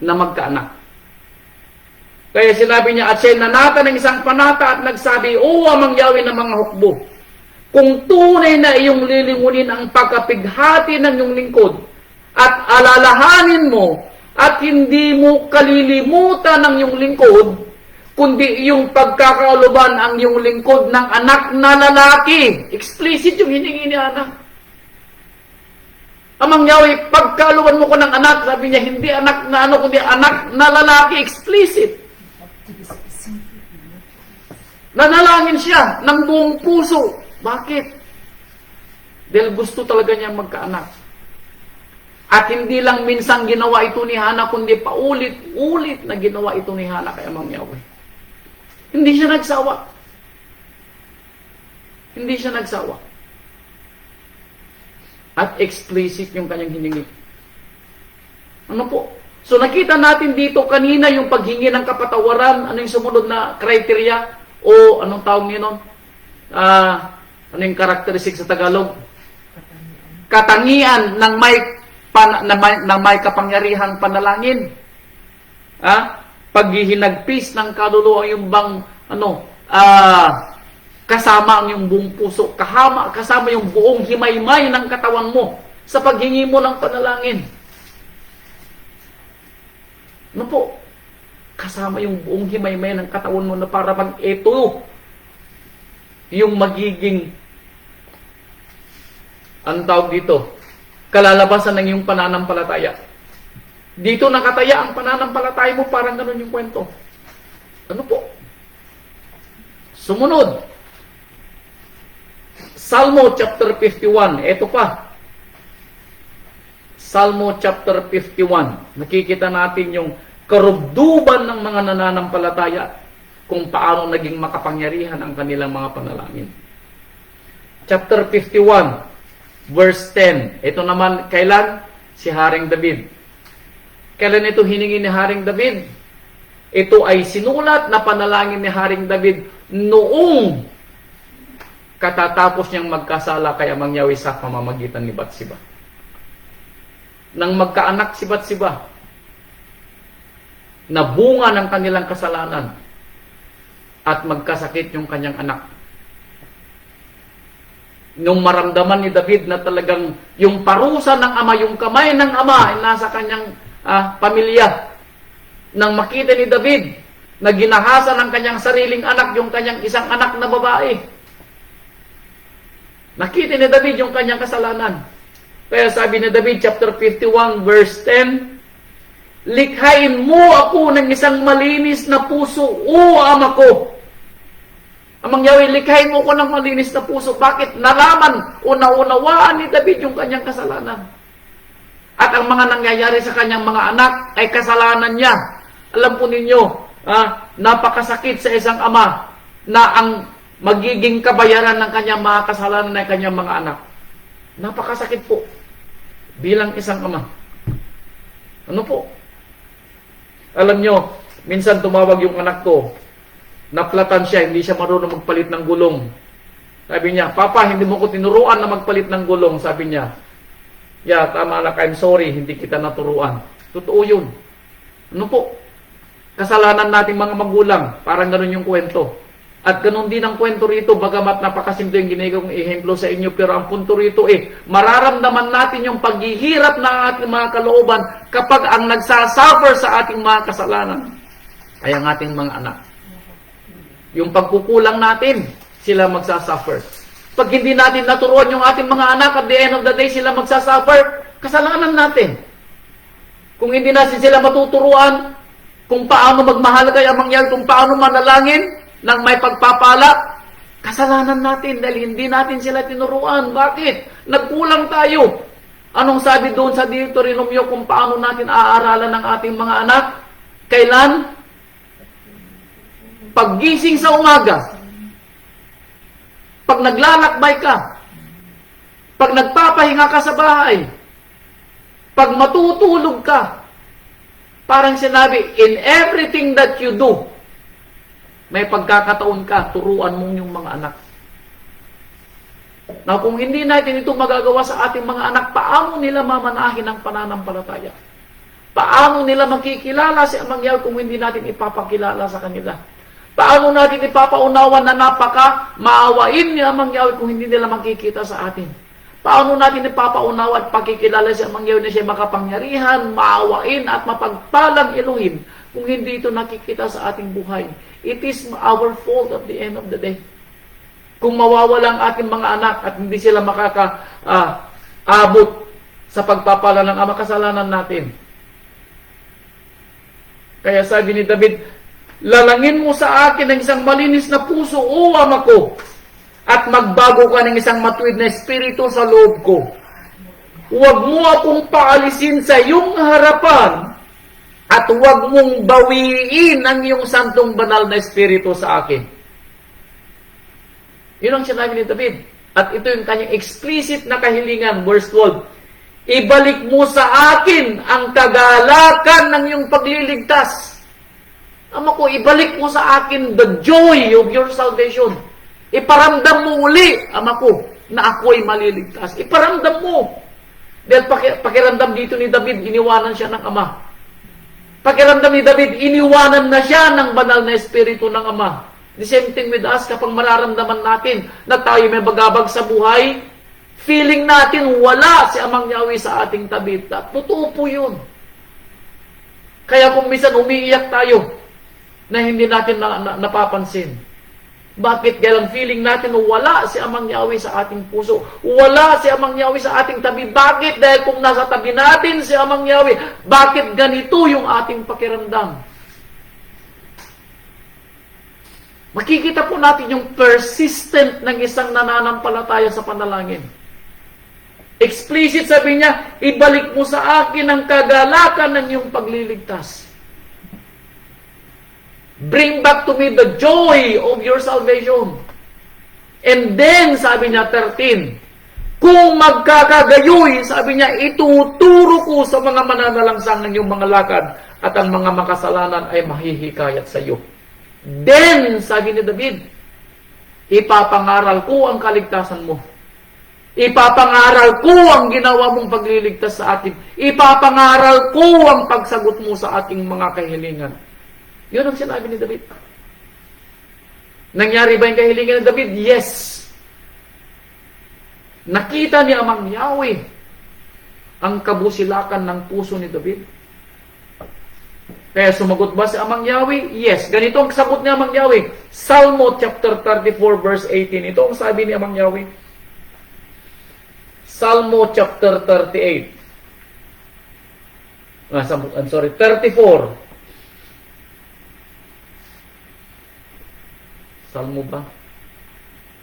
S1: na magkaanak. Kaya sinabi niya, at siya'y nanata ng isang panata at nagsabi, O Amang Yahweh ng mga hukbo, kung tunay na iyong lilingunin ang pagkapighati ng iyong lingkod at alalahanin mo at hindi mo kalilimutan ng iyong lingkod, kundi iyong pagkakauluban ang iyong lingkod ng anak na lalaki. Explicit yung hiningi ni Hana. Amang Yahweh, pagkauluban mo ko ng anak, sabi niya, hindi anak na kundi anak na lalaki. Explicit. Nanalangin siya ng buong puso. Bakit? Dahil gusto talaga niya magkaanak. At hindi lang minsang ginawa ito ni Hana, kundi paulit-ulit na ginawa ito ni Hana kay Amang Yahweh. Hindi siya nagsawa. Hindi siya nagsawa. At explicit yung kanyang hiningi. Ano po? So nakita natin dito kanina yung paghingi ng kapatawaran. Ano yung sumunod na criteria? O anong tawag niyo nun? Ano yung characteristic sa Tagalog? Katangian ng may kapangyarihang panalangin. Paghihinagpis ng kaluluwa yung bang kasama ang yung buong puso, kasama yung buong himaymay ng katawan mo sa paghingi mo ng panalangin. Ano po? Kasama yung buong himaymay ng katawan mo na para bang ito yung magiging anong tawag dito? Kalalabasan ng iyong pananampalataya. Dito nakataya ang pananampalataya mo, parang ganun yung kwento. Ano po? Sumunod. Salmo chapter 51. Ito pa. Salmo chapter 51. Nakikita natin yung karubduban ng mga nananampalataya kung paano naging makapangyarihan ang kanilang mga panalangin. Chapter 51, verse 10. Ito naman, kailan? Si Haring David. Kailan ito hiningi ni Haring David? Ito ay sinulat na panalangin ni Haring David noong katatapos niyang magkasala kay Amang Yahweh sa pamamagitan ni Batseba. Nang magkaanak si Batseba, na bunga ng kanilang kasalanan at magkasakit yung kanyang anak. Nung maramdaman ni David na talagang yung parusa ng ama, yung kamay ng ama ay nasa kanyang pamilya. Nang makita ni David na ginahasa ng kanyang sariling anak, yung kanyang isang anak na babae. Nakita ni David yung kanyang kasalanan. Kaya sabi ni David, chapter 51, verse 10, likhain mo ako ng isang malinis na puso, o ama ko. Amang Yahweh, likhain mo ko ng malinis na puso. Bakit? Nalaman o naunawaan ni David yung kanyang kasalanan. At ang mga nangyayari sa kanyang mga anak ay kasalanan niya. Alam po ninyo, napakasakit sa isang ama na ang magiging kabayaran ng kanyang mga kasalanan ng kanyang mga anak. Napakasakit po bilang isang ama. Ano po? Alam nyo, minsan tumawag yung anak ko, naplatan siya, hindi siya marunong magpalit ng gulong. Sabi niya, Papa, hindi mo ko tinuruan na magpalit ng gulong. Sabi niya, yeah, tama lang, I'm sorry, hindi kita naturuan. Totoo yun. Ano po? Kasalanan nating mga magulang, parang ganun yung kwento. At ganun din ang kwento rito, bagamat napakasimple yung ginagawang ehemplo sa inyo, pero ang punto rito mararamdaman natin yung paghihirap ng ating mga kalooban kapag ang nagsasuffer sa ating mga kasalanan ay ang ating mga anak. Yung pagkukulang natin, sila magsasuffer. Pag hindi natin naturuan yung ating mga anak, at the end of the day, sila magsasuffer, kasalanan natin. Kung hindi natin sila matuturuan, kung paano magmahal kay Amang Yahweh, kung paano manalangin, nang may pagpapala, kasalanan natin dahil hindi natin sila tinuruan. Bakit? Nagkulang tayo. Anong sabi doon sa Deuteronomio kung paano natin aaralan ng ating mga anak? Kailan? Paggising sa umaga. Pag naglalakbay ka. Pag nagpapahinga ka sa bahay. Pag matutulog ka. Parang sinabi, in everything that you do, may pagkakataon ka, turuan mong yung mga anak. Now, kung hindi natin ito magagawa sa ating mga anak, paano nila mamanahin ang pananampalataya? Paano nila makikilala si Amang Yahweh kung hindi natin ipapakilala sa kanila? Paano natin ipapaunawan na napaka maawain ni Amang Yahweh kung hindi nila makikita sa atin? Paano natin ipapaunawa at pakikilala si Amang Yahweh na siya makapangyarihan, maawain at mapagpalang Elohim kung hindi ito nakikita sa ating buhay? It is our fault at the end of the day. Kung mawawala ang ating mga anak at hindi sila makakaabot sa pagpapala ng Ama, kasalanan natin. Kaya sabi ni David, lalangin mo sa akin ng isang malinis na puso, o Ama ko, at magbago ka ng isang matuwid na espiritu sa loob ko. Huwag mo akong paalisin sa iyong harapan, at huwag mong bawiin ang iyong santong banal na espiritu sa akin. Yun ang sinabi ni David. At ito yung kanyang explicit na kahilingan, verse 12. Ibalik mo sa akin ang kagalakan ng iyong pagliligtas. Ama ko, ibalik mo sa akin the joy of your salvation. Iparamdam mo uli, Ama ko, na ako ay maliligtas. Iparamdam mo. Dahil pakiramdam dito ni David, iniwanan siya ng Ama. Pakiramdam ni David, iniwanan na siya ng banal na espiritu ng Ama. The same thing with us, kapag mararamdaman natin na tayo may bagabag sa buhay, feeling natin wala si Amang Yahweh sa ating tabi. Totoo po yun. Kaya kung minsan umiiyak tayo na hindi natin napapansin. Bakit? Kailang feeling natin wala si Amang Yahweh sa ating puso. Wala si Amang Yahweh sa ating tabi. Bakit? Dahil kung nasa tabi natin si Amang Yahweh, bakit ganito yung ating pakiramdam? Makikita po natin yung persistent ng isang nananampalataya sa panalangin. Explicit sabi niya, ibalik mo sa akin ang kagalakan ng iyong pagliligtas. Bring back to me the joy of your salvation. And then, sabi niya, 13, kung magkakagayoy, sabi niya, ituturo ko sa mga mananalangsang ng iyong mga lakad at ang mga makasalanan ay mahihikayat sa iyo. Then, sabi ni David, ipapangaral ko ang kaligtasan mo. Ipapangaral ko ang ginawa mong pagliligtas sa atin. Ipapangaral ko ang pagsagot mo sa ating mga kahilingan. Yun ang sinabi ni David. Nangyari ba yung kahilingan ni David? Yes. Nakita ni Amang Yahweh ang kabusilakan ng puso ni David. Kaya sumagot ba si Amang Yahweh? Yes. Ganito ang sagot ni Amang Yahweh. Salmo chapter 34 verse 18. Ito ang sabi ni Amang Yahweh. Salmo chapter 38. 34. Salmo ba?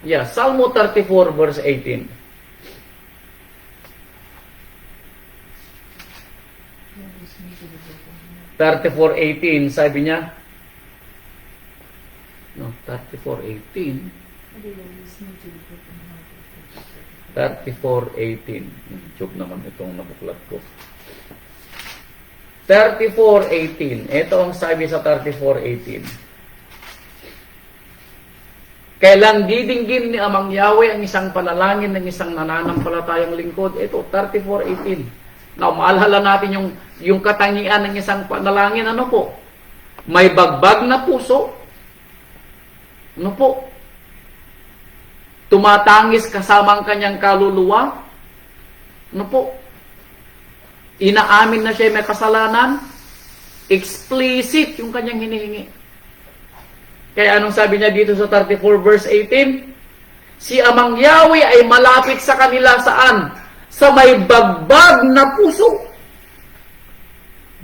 S1: Yeah, Salmo 34 verse 18. Sabi niya, No, 34:18. 34:18. Joke naman itong nabuklat ko. 34:18. Ito ang sabi sa 34:18. Kailan didinggin ni Amang Yahweh ang isang panalangin ng isang nananampalatayang lingkod? Ito, 34:18. Now, maalala natin yung katangian ng isang panalangin. Ano po? May bagbag na puso. Ano po? Tumatangis kasama ang kanyang kaluluwa. Ano po? Inaamin na siya may kasalanan. Explicit yung kanyang hinihingi. Kaya anong sabi niya dito sa 34 verse 18? Si Amang Yahweh ay malapit sa kanila saan? Sa may bagbag na puso.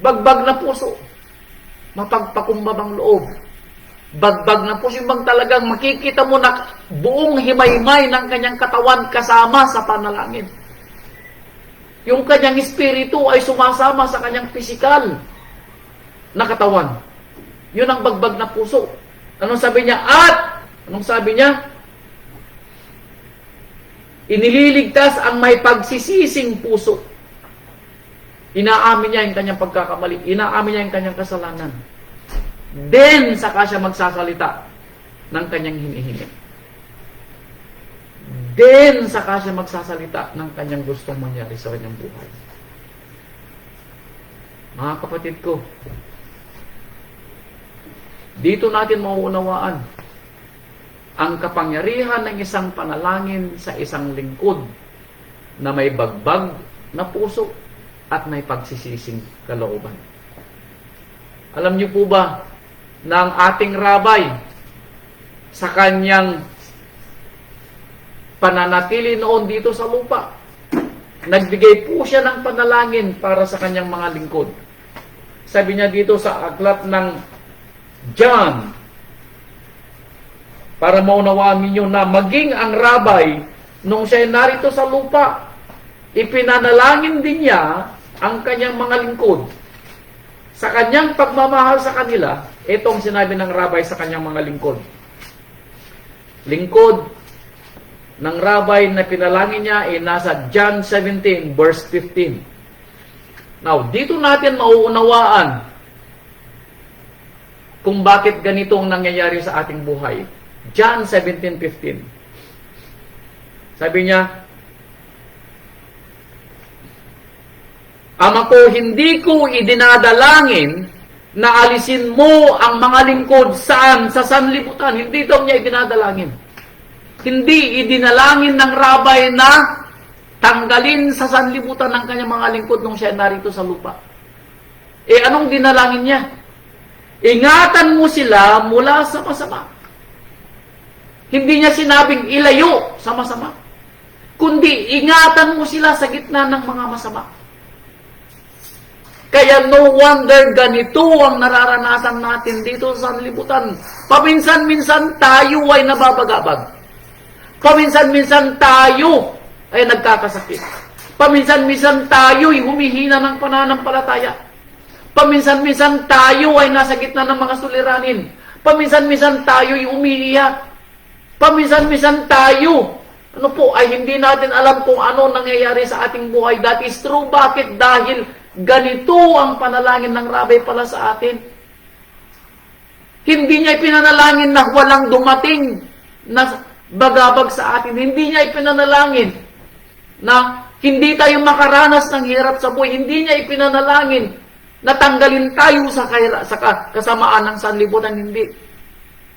S1: Bagbag na puso. Mapagpakumbabang loob. Bagbag na puso. Yung talagang makikita mo na buong himaymay ng kanyang katawan kasama sa panalangin. Yung kanyang espiritu ay sumasama sa kanyang pisikal na katawan. Yun ang bagbag na puso. Anong sabi niya? Anong sabi niya? Inililigtas ang may pagsisising puso. Inaamin niya yung kanyang pagkakamali. Inaamin niya yung kanyang kasalanan. Then, saka siya magsasalita ng kanyang hinihingi. Then, saka siya magsasalita ng kanyang gustong mangyari sa kanyang buhay. Mga kapatid ko, dito natin mauunawaan ang kapangyarihan ng isang panalangin sa isang lingkod na may bagbag na puso at may pagsisising kalooban. Alam niyo po ba na ang ating rabay sa kanyang pananatili noon dito sa lupa, nagbigay po siya ng panalangin para sa kanyang mga lingkod. Sabi niya dito sa aklat ng John, para maunawaan ninyo na maging ang rabay nung siya narito sa lupa, ipinanalangin din niya ang kanyang mga lingkod. Sa kanyang pagmamahal sa kanila, itong sinabi ng rabay sa kanyang mga lingkod. Lingkod ng rabay na pinalangin niya ay nasa John 17 verse 15. Now, dito natin mauunawaan kung bakit ganito ang nangyayari sa ating buhay. John 17:15. Sabi niya, Ama ko, hindi ko idinadalangin na alisin mo ang mga lingkod saan? Sa sanlibutan. Hindi daw niya idinadalangin. Hindi idinalangin ng rabay na tanggalin sa sanlibutan ng kanyang mga lingkod nung siya narito sa lupa. Anong dinalangin niya? Ingatan mo sila mula sa masama. Hindi niya sinabing ilayo sa masama, kundi ingatan mo sila sa gitna ng mga masama. Kaya no wonder ganito ang nararanasan natin dito sa sanlibutan. Paminsan-minsan tayo ay nababagabag. Paminsan-minsan tayo ay nagkakasakit. Paminsan-minsan tayo ay humihina ng pananampalataya. Paminsan-minsan tayo ay nasa gitna ng mga suliranin. Paminsan-minsan tayo ay umiiyak. Paminsan-minsan tayo, ay hindi natin alam kung ano nangyayari sa ating buhay. That is true. Bakit? Dahil ganito ang panalangin ng rabay pala sa atin. Hindi niya ipinanalangin na walang dumating na bagabag sa atin. Hindi niya ipinanalangin na hindi tayo makaranas ng hirap sa buhay. Hindi niya ipinanalangin natanggalin tayo sa kasamaan ng sanlibutan. Hindi.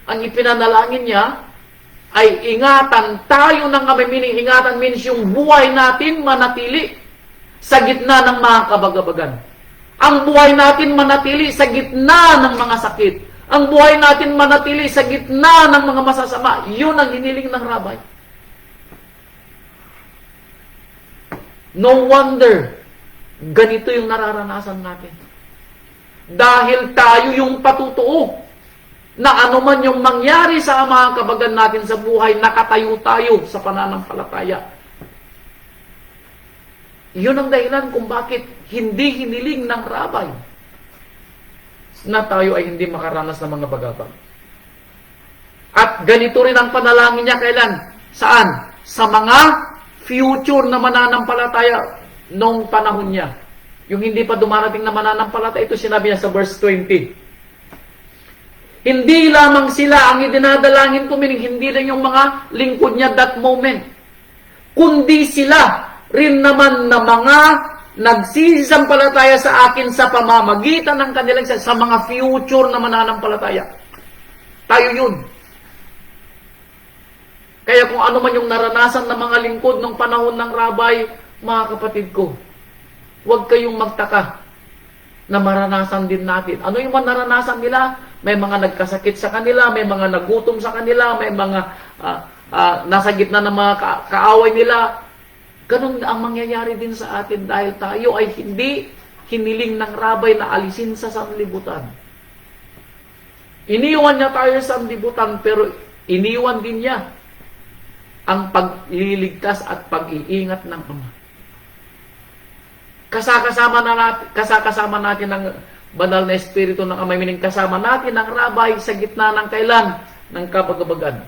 S1: Ang ipinanalangin niya ay ingatan tayo ng meaning. Ingatan means yung buhay natin manatili sa gitna ng mga kabagabagan. Ang buhay natin manatili sa gitna ng mga sakit. Ang buhay natin manatili sa gitna ng mga masasama. Yun ang hiniling ng rabay. No wonder ganito yung nararanasan natin. Dahil tayo yung patutuo na anuman yung mangyari sa mga kabagan natin sa buhay, nakatayo tayo sa pananampalataya. Yun ang dahilan kung bakit hindi hiniling ng rabay na tayo ay hindi makaranas ng mga bagabag. At ganito rin ang panalangin niya kailan? Saan? Sa mga future na mananampalataya nung panahon niya. Yung hindi pa dumarating na mananampalataya, ito sinabi niya sa verse 20. Hindi lamang sila ang idinadalangin ko, meaning hindi lang yung mga lingkod niya that moment, kundi sila rin naman na mga nagsisisampalataya sa akin sa pamamagitan ng kanilang sa mga future na mananampalataya. Tayo yun. Kaya kung ano man yung naranasan ng mga lingkod ng panahon ng Rabay, mga kapatid ko, huwag kayong magtaka na maranasan din natin. Ano yung naranasan nila? May mga nagkasakit sa kanila, may mga nagutom sa kanila, may mga nasa gitna ng mga kaaway nila. Ganun ang mangyayari din sa atin dahil tayo ay hindi hiniling ng Rabay na alisin sa sanlibutan. Iniwan niya tayo sa sanlibutan, pero iniwan din niya ang pagliligtas at pag-iingat ng Ama. Kasakasama natin ang banal na Espiritu ng Ama, meaning kasama natin ang Rabay sa gitna ng kailan? Ng kabagabagan.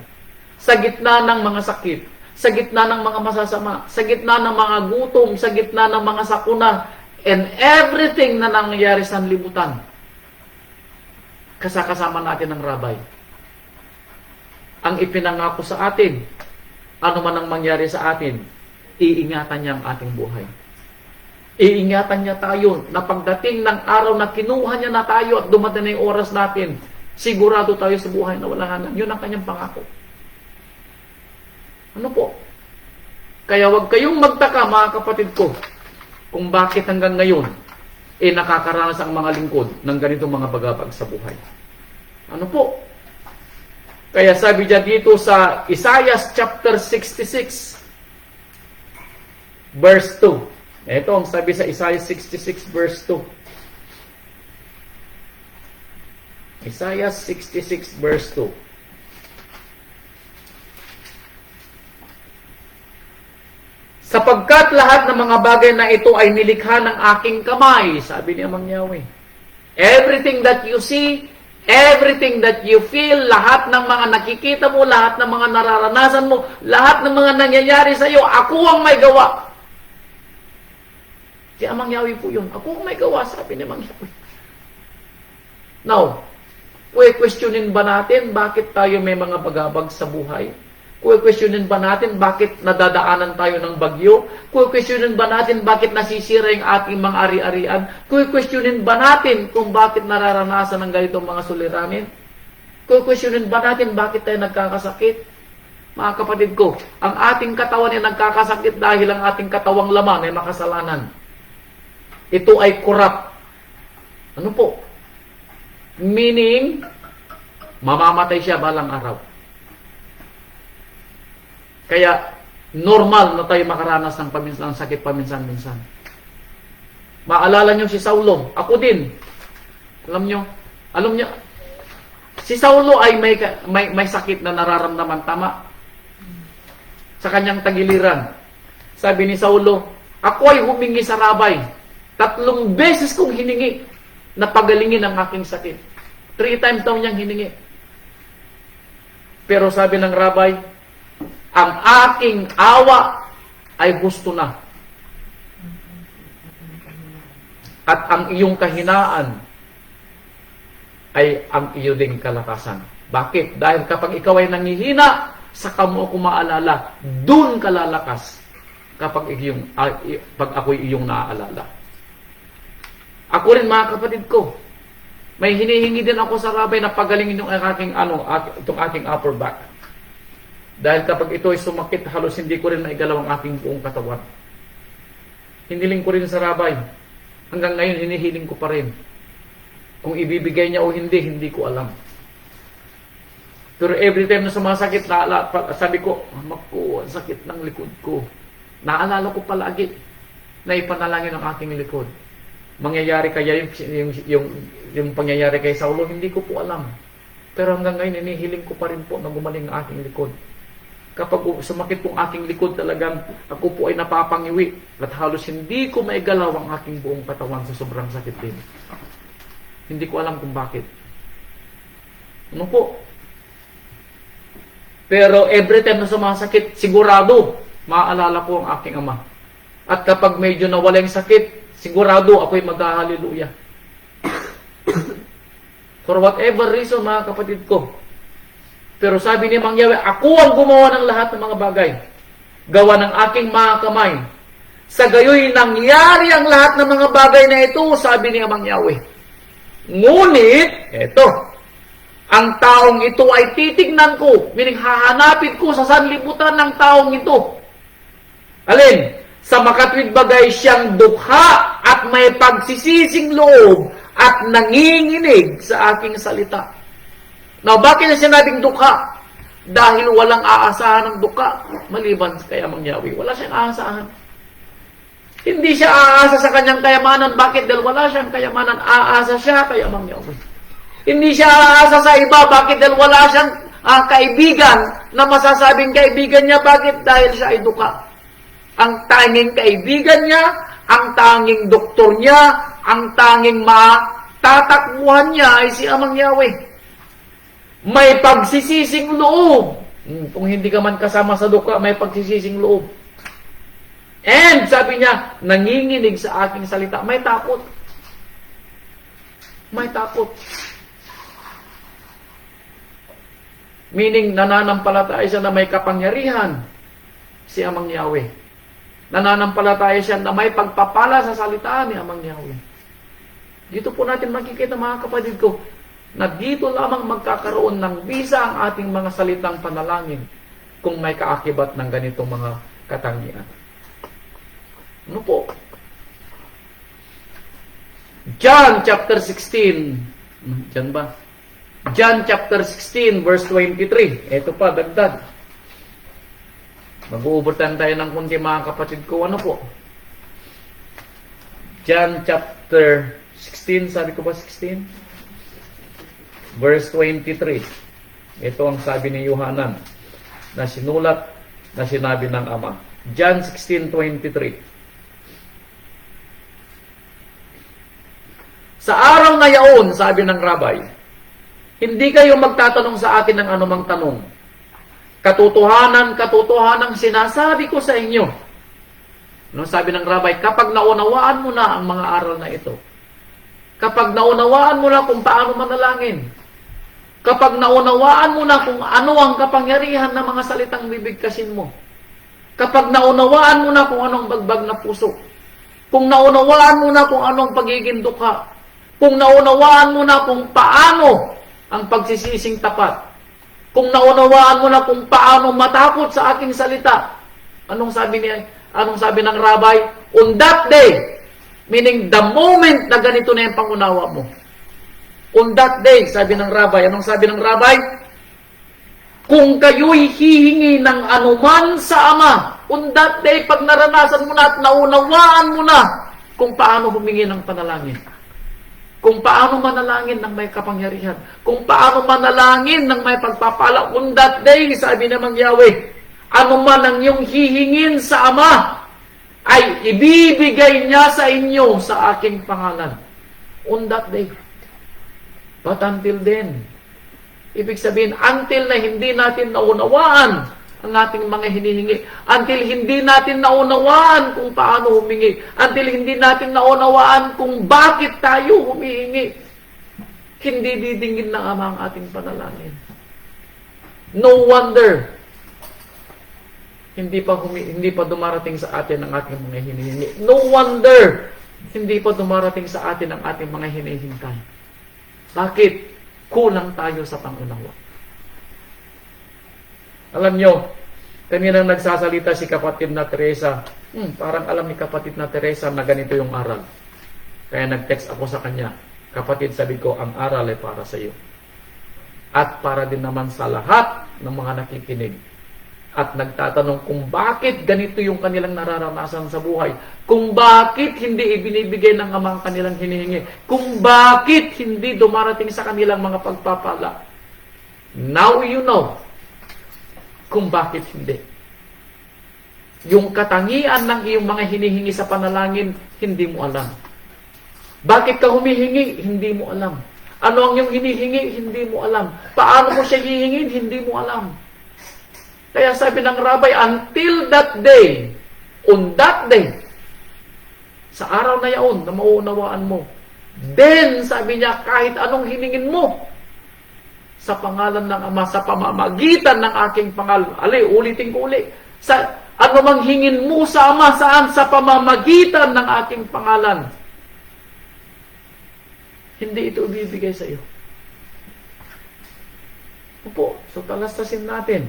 S1: Sa gitna ng mga sakit. Sa gitna ng mga masasama. Sa gitna ng mga gutom. Sa gitna ng mga sakuna. And everything na nangyayari sa libutan. Kasakasama natin ang Rabay. Ang ipinangako sa atin, ano man ang mangyari sa atin, iingatan niya ang ating buhay. Iingatan niya tayo na pagdating ng araw na kinuha niya na tayo at dumating na yung oras natin, sigurado tayo sa buhay na walang hanggan. Yun ang kanyang pangako. Ano po? Kaya wag kayong magtaka, mga kapatid ko, kung bakit hanggang ngayon nakakaranas ang mga lingkod ng ganitong mga bagabag sa buhay. Ano po? Kaya sabi niya dito sa Isaiah chapter 66, verse 2. Ito ang sabi sa Isaiah 66, verse 2. Isaiah 66, verse 2. Sapagkat lahat ng mga bagay na ito ay nilikha ng aking kamay, sabi ni Amang Yahweh. Everything that you see, everything that you feel, lahat ng mga nakikita mo, lahat ng mga nararanasan mo, lahat ng mga nangyayari sa iyo, ako ang may gawa. Si Amang Yahweh po yun. Ako ang may gawa, sabi ni Amang Yahweh. Now, questionin ba natin bakit tayo may mga bagabag sa buhay? Questionin ba natin bakit nadadaanan tayo ng bagyo? Questionin ba natin bakit nasisira yung ating mga ari-arian? Questionin ba natin kung bakit nararanasan ng ganitong mga suliranin? Questionin ba natin bakit tayo nagkakasakit? Mga kapatid ko, ang ating katawan ay nagkakasakit dahil ang ating katawang laman ay makasalanan. Ito ay corrupt. Ano po? Meaning, mamamatay siya balang araw. Kaya, normal na tayo makaranas ng sakit paminsan-minsan. Maalala nyo si Saulo. Ako din. Alam nyo, si Saulo ay may sakit na nararamdaman. Tama. Sa kanyang tagiliran. Sabi ni Saulo, ako ay humingi sa Rabay. 3 beses kong hiningi na pagalingin ang aking sakit. 3 times daw niyang hiningi. Pero sabi ng Rabay, ang aking awa ay gusto na. At ang iyong kahinaan ay ang iyo ding kalakasan. Bakit? Dahil kapag ikaw ay nangihina, saka mo ako maalala, dun ka lalakas kapag pag ako'y iyong naaalala. Ako rin, mga kapatid ko, may hinihingi din ako sa Rabay na pagalingin yung itong aking upper back. Dahil kapag ito ay sumakit, halos hindi ko rin maigalaw ang aking buong katawan. Hiniling ko rin sa Rabay. Hanggang ngayon, hinihiling ko pa rin. Kung ibibigay niya o hindi ko alam. Pero every time na sumasakit, sabi ko, ang sakit ng likod ko. Naalala ko palagi na ipanalangin ang aking likod. Mangyayari kaya yung pangyayari kay Saulo, hindi ko po alam. Pero hanggang ngayon, hinihiling ko pa rin po na gumaling ang aking likod. Kapag sumakit pong aking likod, talagang ako po ay napapangiwi at halos hindi ko maigalaw ang aking buong katawan sa sobrang sakit din. Hindi ko alam kung bakit. Ano po? Pero every time na sumasakit, sigurado, maaalala ko ang aking ama. At kapag medyo nawala yung sakit, sigurado ako'y mag-hallelujah. For whatever reason, mga kapatid ko. Pero sabi ni Mang Yahweh, ako ang gumawa ng lahat ng mga bagay. Gawa ng aking mga kamay. Sa gayoy nangyari ang lahat ng mga bagay na ito, sabi ni Mang Yahweh. Ngunit, eto, ang taong ito ay titignan ko, meaning hahanapin ko sa sanlibutan ng taong ito. Alin? Sa makatwid bagay siyang dukha at may pagsisising loob at nanginginig sa aking salita. Now, bakit na sinabing dukha? Dahil walang aasahan ng dukha maliban kay Mang Yahweh. Wala siyang aasahan. Hindi siya aasa sa kanyang kayamanan. Bakit? Dahil wala siyang kayamanan. Aasa siya kay Mang Yahweh. Hindi siya aasa sa iba. Bakit? Dahil wala siyang kaibigan na masasabing kaibigan niya. Bakit? Dahil siya ay dukha. Ang tanging kaibigan niya, ang tanging doktor niya, ang tanging matatakbuhan niya ay si Amang Yahweh. May pagsisising loob. Kung hindi ka man kasama sa dukha, may pagsisising loob. And sabi niya, nanginginig sa aking salita. May takot. May takot. Meaning, nananampalataya siya na may kapangyarihan si Amang Yahweh. Nananampalataya siya na may pagpapala sa salita ni Amang Yahweh. Dito po natin makikita, mga kapatid ko, na dito lamang magkakaroon ng bisa ang ating mga salitang panalangin kung may kaakibat ng ganitong mga katangian. Ano po? John chapter 16. Diyan ba? John chapter 16 verse 23. Ito pa, dagdag. Mag-uubutan tayo ng kundi, mga kapatid ko. Ano po? John chapter 16. Sabi ko ba 16? Verse 23. Ito ang sabi ni Yohanan na sinulat na sinabi ng Ama. John 16:23. Sa araw na yaon, sabi ng Rabay, hindi kayo magtatanong sa akin ng anumang tanong. Katotohanan, katotohanan sinasabi ko sa inyo. No, sabi ng Rabay, kapag naunawaan mo na ang mga aral na ito, kapag naunawaan mo na kung paano manalangin, kapag naunawaan mo na kung ano ang kapangyarihan ng mga salitang bibigkasin mo, kapag naunawaan mo na kung anong bagbag na puso, kung naunawaan mo na kung anong pagiging dukha, kung naunawaan mo na kung paano ang pagsisising tapat, kung naunawaan mo na kung paano matakot sa aking salita, anong sabi ng Rabay? On that day, meaning the moment na ganito na yung pangunawa mo. On that day, sabi ng Rabay, anong sabi ng Rabay? Kung kayo'y hihingi ng anuman sa Ama, on that day, pag naranasan mo na at naunawaan mo na kung paano humingi ng panalangin, kung paano manalangin ng may kapangyarihan, kung paano manalangin ng may pagpapala, on that day, sabi naman Yahweh, anuman ang iyong hihingin sa Ama, ay ibibigay niya sa inyo sa aking pangalan. On that day. But until then, ibig sabihin, until na hindi natin naunawaan ang ating mga hinihingi, until hindi natin naunawaan kung paano humingi, until hindi natin naunawaan kung bakit tayo humihingi, hindi didingin ng Ama ang ating panalangin. No wonder, hindi pa dumarating sa atin ang ating mga hinihingi. No wonder, hindi pa dumarating sa atin ang ating mga hinihintay. Bakit? Kulang tayo sa pangunawa. Alam nyo, kanina nagsasalita si kapatid na Teresa, parang alam ni kapatid na Teresa na ganito yung aral. Kaya nag-text ako sa kanya, kapatid, sabi ko, ang aral ay para sa iyo. At para din naman sa lahat ng mga nakikinig. At nagtatanong kung bakit ganito yung kanilang nararanasan sa buhay. Kung bakit hindi ibinibigay ng Ama ang kanilang hinihingi. Kung bakit hindi dumarating sa kanilang mga pagpapala. Now you know kung bakit hindi. Yung katangian ng iyong mga hinihingi sa panalangin, hindi mo alam. Bakit ka humihingi? Hindi mo alam. Ano ang iyong hinihingi? Hindi mo alam. Paano mo siya hihingin? Hindi mo alam. Kaya sabi ng rabbi, until that day, on that day, sa araw na yaon na mauunawaan mo, then, sabi niya, kahit anong hiningin mo, sa pangalan ng Ama, sa pamamagitan ng aking pangalan. Ulitin ko uli. Sa ano mang hingin mo sa Ama, saan? Sa pamamagitan ng aking pangalan. Hindi ito ibibigay sa iyo. Opo, so talastasin natin.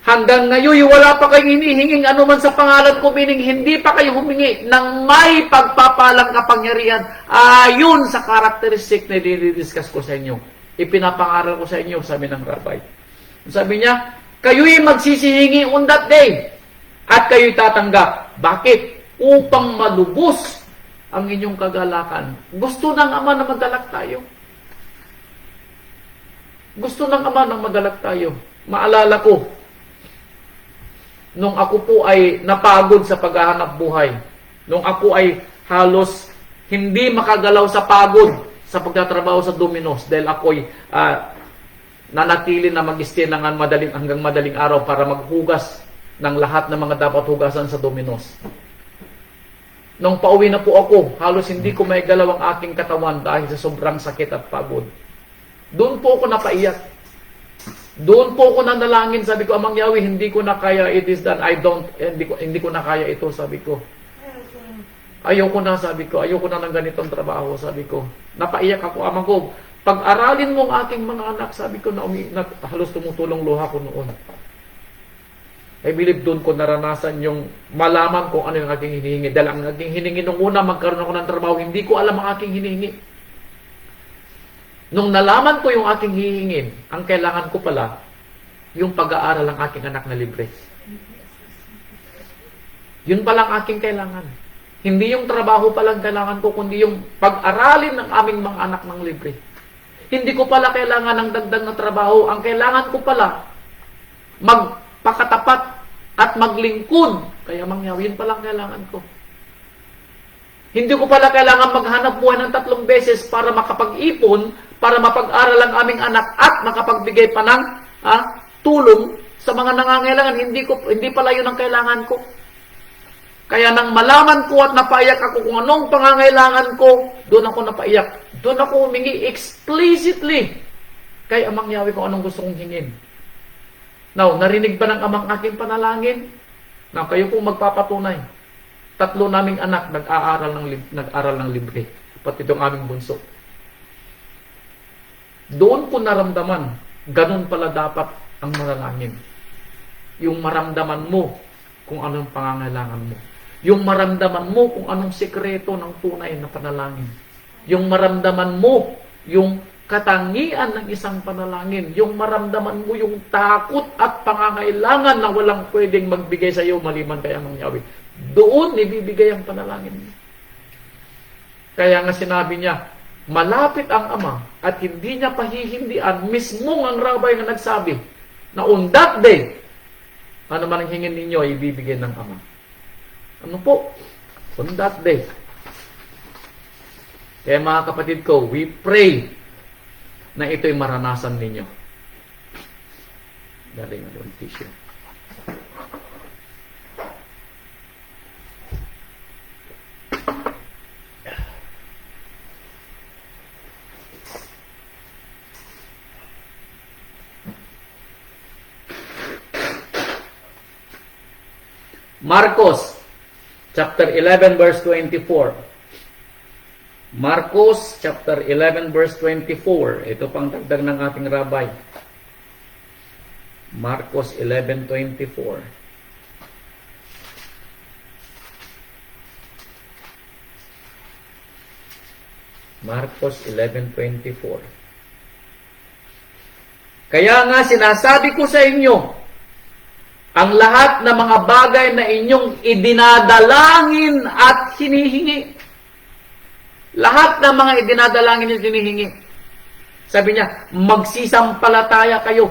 S1: Hanggang ngayon, wala pa kayong hinihinging anuman sa pangalan ko, meaning hindi pa kayo humingi ng may pagpapalang kapangyarihan ayon sa karakteristik na dinidiscuss ko sa inyo. Ipinapangaral ko sa inyo, sabi ng rabbi. Sabi niya, kayo'y magsisihingi on that day at kayo'y tatanggap. Bakit? Upang malubos ang inyong kagalakan. Gusto ng Ama na magalak tayo. Gusto ng Ama na magalak tayo. Maalala ko, nung ako po ay napagod sa paghahanap buhay, nung ako ay halos hindi makagalaw sa pagod sa pagtatrabaho sa Domino's dahil ako'y nanatili na mag-stay hanggang madaling araw para maghugas ng lahat ng mga dapat hugasan sa Domino's. Nung pauwi na po ako, halos hindi ko may galaw ang aking katawan dahil sa sobrang sakit at pagod. Doon po ako napaiyak. Doon po ako nanalangin, sabi ko, Amang Yahweh, hindi ko na kaya, it is done, hindi ko na kaya ito, sabi ko. Ayoko na, sabi ko, ayoko na ng ganitong trabaho, sabi ko. Napaiyak ako, Amang ko, pag-aralin mo ang aking mga anak, sabi ko, na halos tumutulong luha ko noon. I believe doon ko naranasan yung malaman kung ano yung aking hinihingi. Dahil ang aking hinihingi nung una, magkaroon ako ng trabaho, hindi ko alam ang aking hinihingi. Nung nalaman ko yung aking hihingin, ang kailangan ko pala, yung pag-aaral ng aking anak na libre. Yun palang aking kailangan. Hindi yung trabaho palang kailangan ko, kundi yung pag-aralin ng aming mga anak ng libre. Hindi ko pala kailangan ng dagdag na trabaho. Ang kailangan ko pala, magpakatapat at maglingkod. Kaya mangyawin palang kailangan ko. Hindi ko pala kailangan maghanap buhay ng 3 beses para makapag-ipon, para mapag-aral ang aming anak at makapagbigay pa ng tulong sa mga nangangailangan. Hindi pala yun ang kailangan ko. Kaya nang malaman ko at napaiyak ako kung anong pangangailangan ko, doon ako napaiyak. Doon ako humingi explicitly kay Amang Yahweh kung anong gusto kong hingin. Now, narinig ba ng Amang aking panalangin? Now, kayo pong magpapatunay. 3 naming anak nag-aral ng libre. Pati itong aming bunso. Doon ko naramdaman, ganun pala dapat ang manalangin. Yung maramdaman mo kung anong pangangailangan mo. Yung maramdaman mo kung anong sekreto ng tunay na panalangin. Yung maramdaman mo yung katangian ng isang panalangin. Yung maramdaman mo yung takot at pangangailangan na walang pwedeng magbigay sa iyo maliban kay Amang Yahweh. Doon ibibigay ang panalangin mo. Kaya nga sinabi niya, malapit ang Ama at hindi niya pahihindian, mismo ang rabbi nga nagsabi na on that day, ano man ang hingin ninyo ay ibibigay ng Ama. Ano po? On that day. Kaya mga kapatid ko, we pray na ito'y maranasan ninyo. Galing na doon, tissue. Marcos, chapter 11, verse 24. Marcos, chapter 11, verse 24. Ito pang dagdag ng ating rabbi. Marcos 11:24. Marcos 11:24. Kaya nga sinasabi ko sa inyo, ang lahat ng mga bagay na inyong idinadalangin at hinihingi. Lahat ng mga idinadalangin at hinihingi. Sabi niya, magsisampalataya kayo.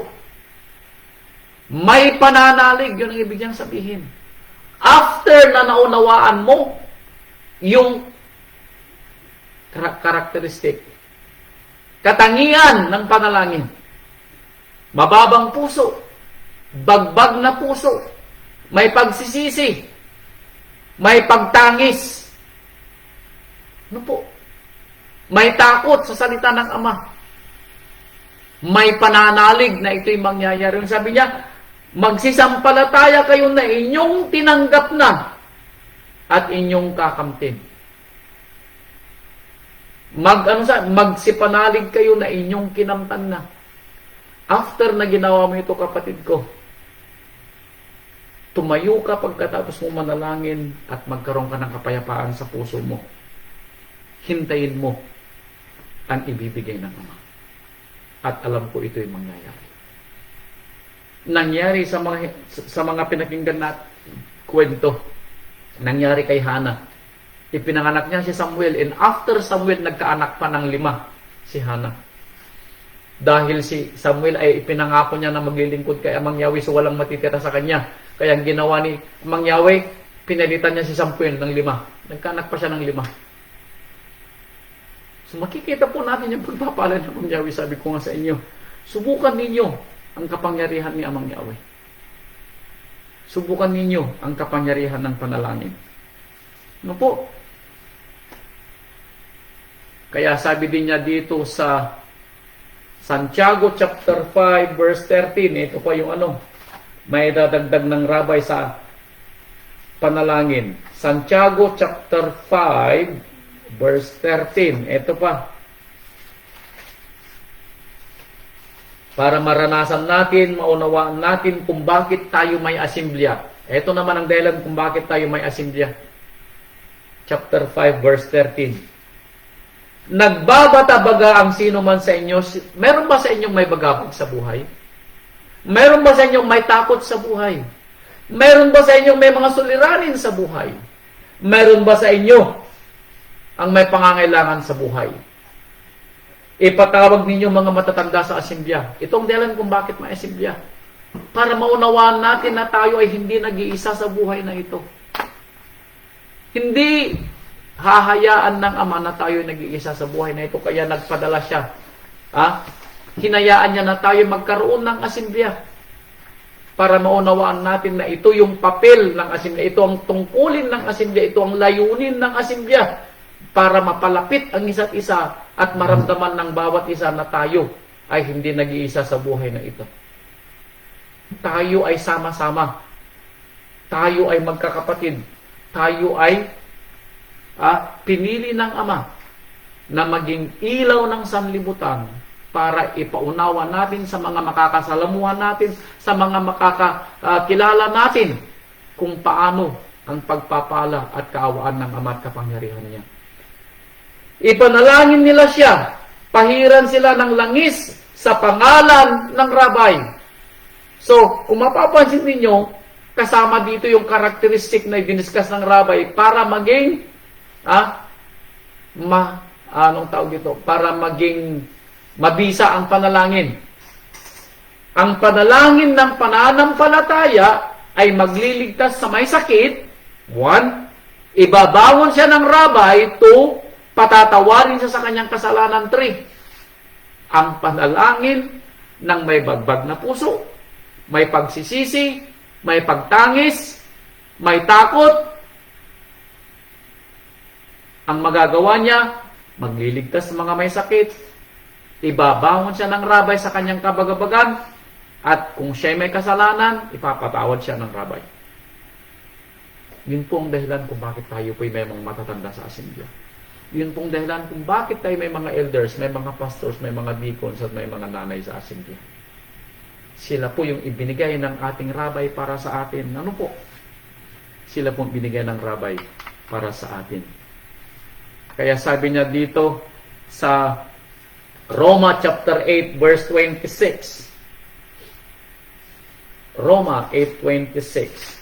S1: May pananalig, yun ang ibig niyang sabihin. After na naunawaan mo yung karakteristik katangian ng panalangin. Mababang puso, bagbag na puso, may pagsisisi, may pagtangis. Ano po? May takot sa salita ng Ama. May pananalig na ito'y mangyayari. Sabi niya, magsisampalataya kayo na inyong tinanggap na at inyong kakamtin. Magsipanalig kayo na inyong kinamtan na. After na ginawa mo ito, kapatid ko, tumayo ka pagkatapos mo manalangin at magkaroon ka ng kapayapaan sa puso mo. Hintayin mo ang ibibigay ng Ama. At alam ko ito'y mangyayari. Nangyari sa mga pinakinggan na kwento. Nangyari kay Hana. Ipinanganak niya si Samuel, and after Samuel, nagkaanak pa ng 5 si Hana. Dahil si Samuel ay ipinangako niya na maglilingkod kay Amang Yahweh, so walang matitira sa kanya. Kaya ang ginawa ni Amang Yahweh, pinalitan niya si Samuel ng 5. Nagkaanak pa siya ng 5. So makikita po natin yung pagpapala ng Amang Yahweh. Sabi ko nga sa inyo, subukan ninyo ang kapangyarihan ni Amang Yahweh. Subukan ninyo ang kapangyarihan ng panalangin. Ano po? Kaya sabi din niya dito sa Santiago chapter 5 verse 13, ito pa yung may dadagdag ng rabay sa panalangin. Santiago chapter 5 verse 13, ito pa. Para maranasan natin, maunawaan natin kung bakit tayo may asimblya. Ito naman ang dahilan kung bakit tayo may asimblya. Chapter 5 verse 13. Nagbabata-baga ang sino man sa inyo. Meron ba sa inyong may bagabag sa buhay? Meron ba sa inyong may takot sa buhay? Meron ba sa inyong may mga suliranin sa buhay? Meron ba sa inyo ang may pangangailangan sa buhay? Ipatawag ninyo mga matatanda sa asimblya. Itong dahilan kung bakit may asimblya. Para maunawaan natin na tayo ay hindi nag-iisa sa buhay na ito. Hindi hahayaan ng Ama na tayo nag-iisa sa buhay na ito. Kaya nagpadala siya. Hinayaan niya na tayo magkaroon ng asimblya. Para maunawaan natin na ito yung papel ng asimblya. Ito ang tungkulin ng asimblya. Ito ang layunin ng asimblya. Para mapalapit ang isa't isa at maramdaman ng bawat isa na tayo ay hindi nag-iisa sa buhay na ito. Tayo ay sama-sama. Tayo ay magkakapatid. Tayo ay pinili ng Ama na maging ilaw ng sanlibutan para ipaunawa natin sa mga makakasalamuhan natin, sa mga makakakilala natin kung paano ang pagpapala at kaawaan ng Ama at kapangyarihan niya. Ipanalangin nila siya, pahiran sila ng langis sa pangalan ng Rabay. So, kung mapapansin ninyo, kasama dito yung karakteristik na diniscuss ng Rabay para maging para maging mabisa ang panalangin. Ang panalangin ng pananampalataya ay magliligtas sa may sakit. 1, ibabawon siya ng Rabay. 2, patatawarin siya sa kanyang kasalanan. 3, ang panalangin ng may bagbag na puso, may pagsisisi, may pagtangis, may takot. Ang magagawa niya, magliligtas sa mga may sakit, ibabawon siya ng Rabay sa kanyang kabagabagan, at kung siya may kasalanan, ipapatawad siya ng Rabay. Yun po ang dahilan kung bakit tayo po may mga matatanda sa asimblya. Yun pong dahilan kung bakit tayo may mga elders, may mga pastors, may mga deacons, at may mga nanay sa asimblya. Sila po yung ibinigay ng ating Rabay para sa atin. Ano po? Sila po binigay ng Rabay para sa atin. Kaya sabi niya dito sa Roma chapter 8 verse 26. Roma 8:26.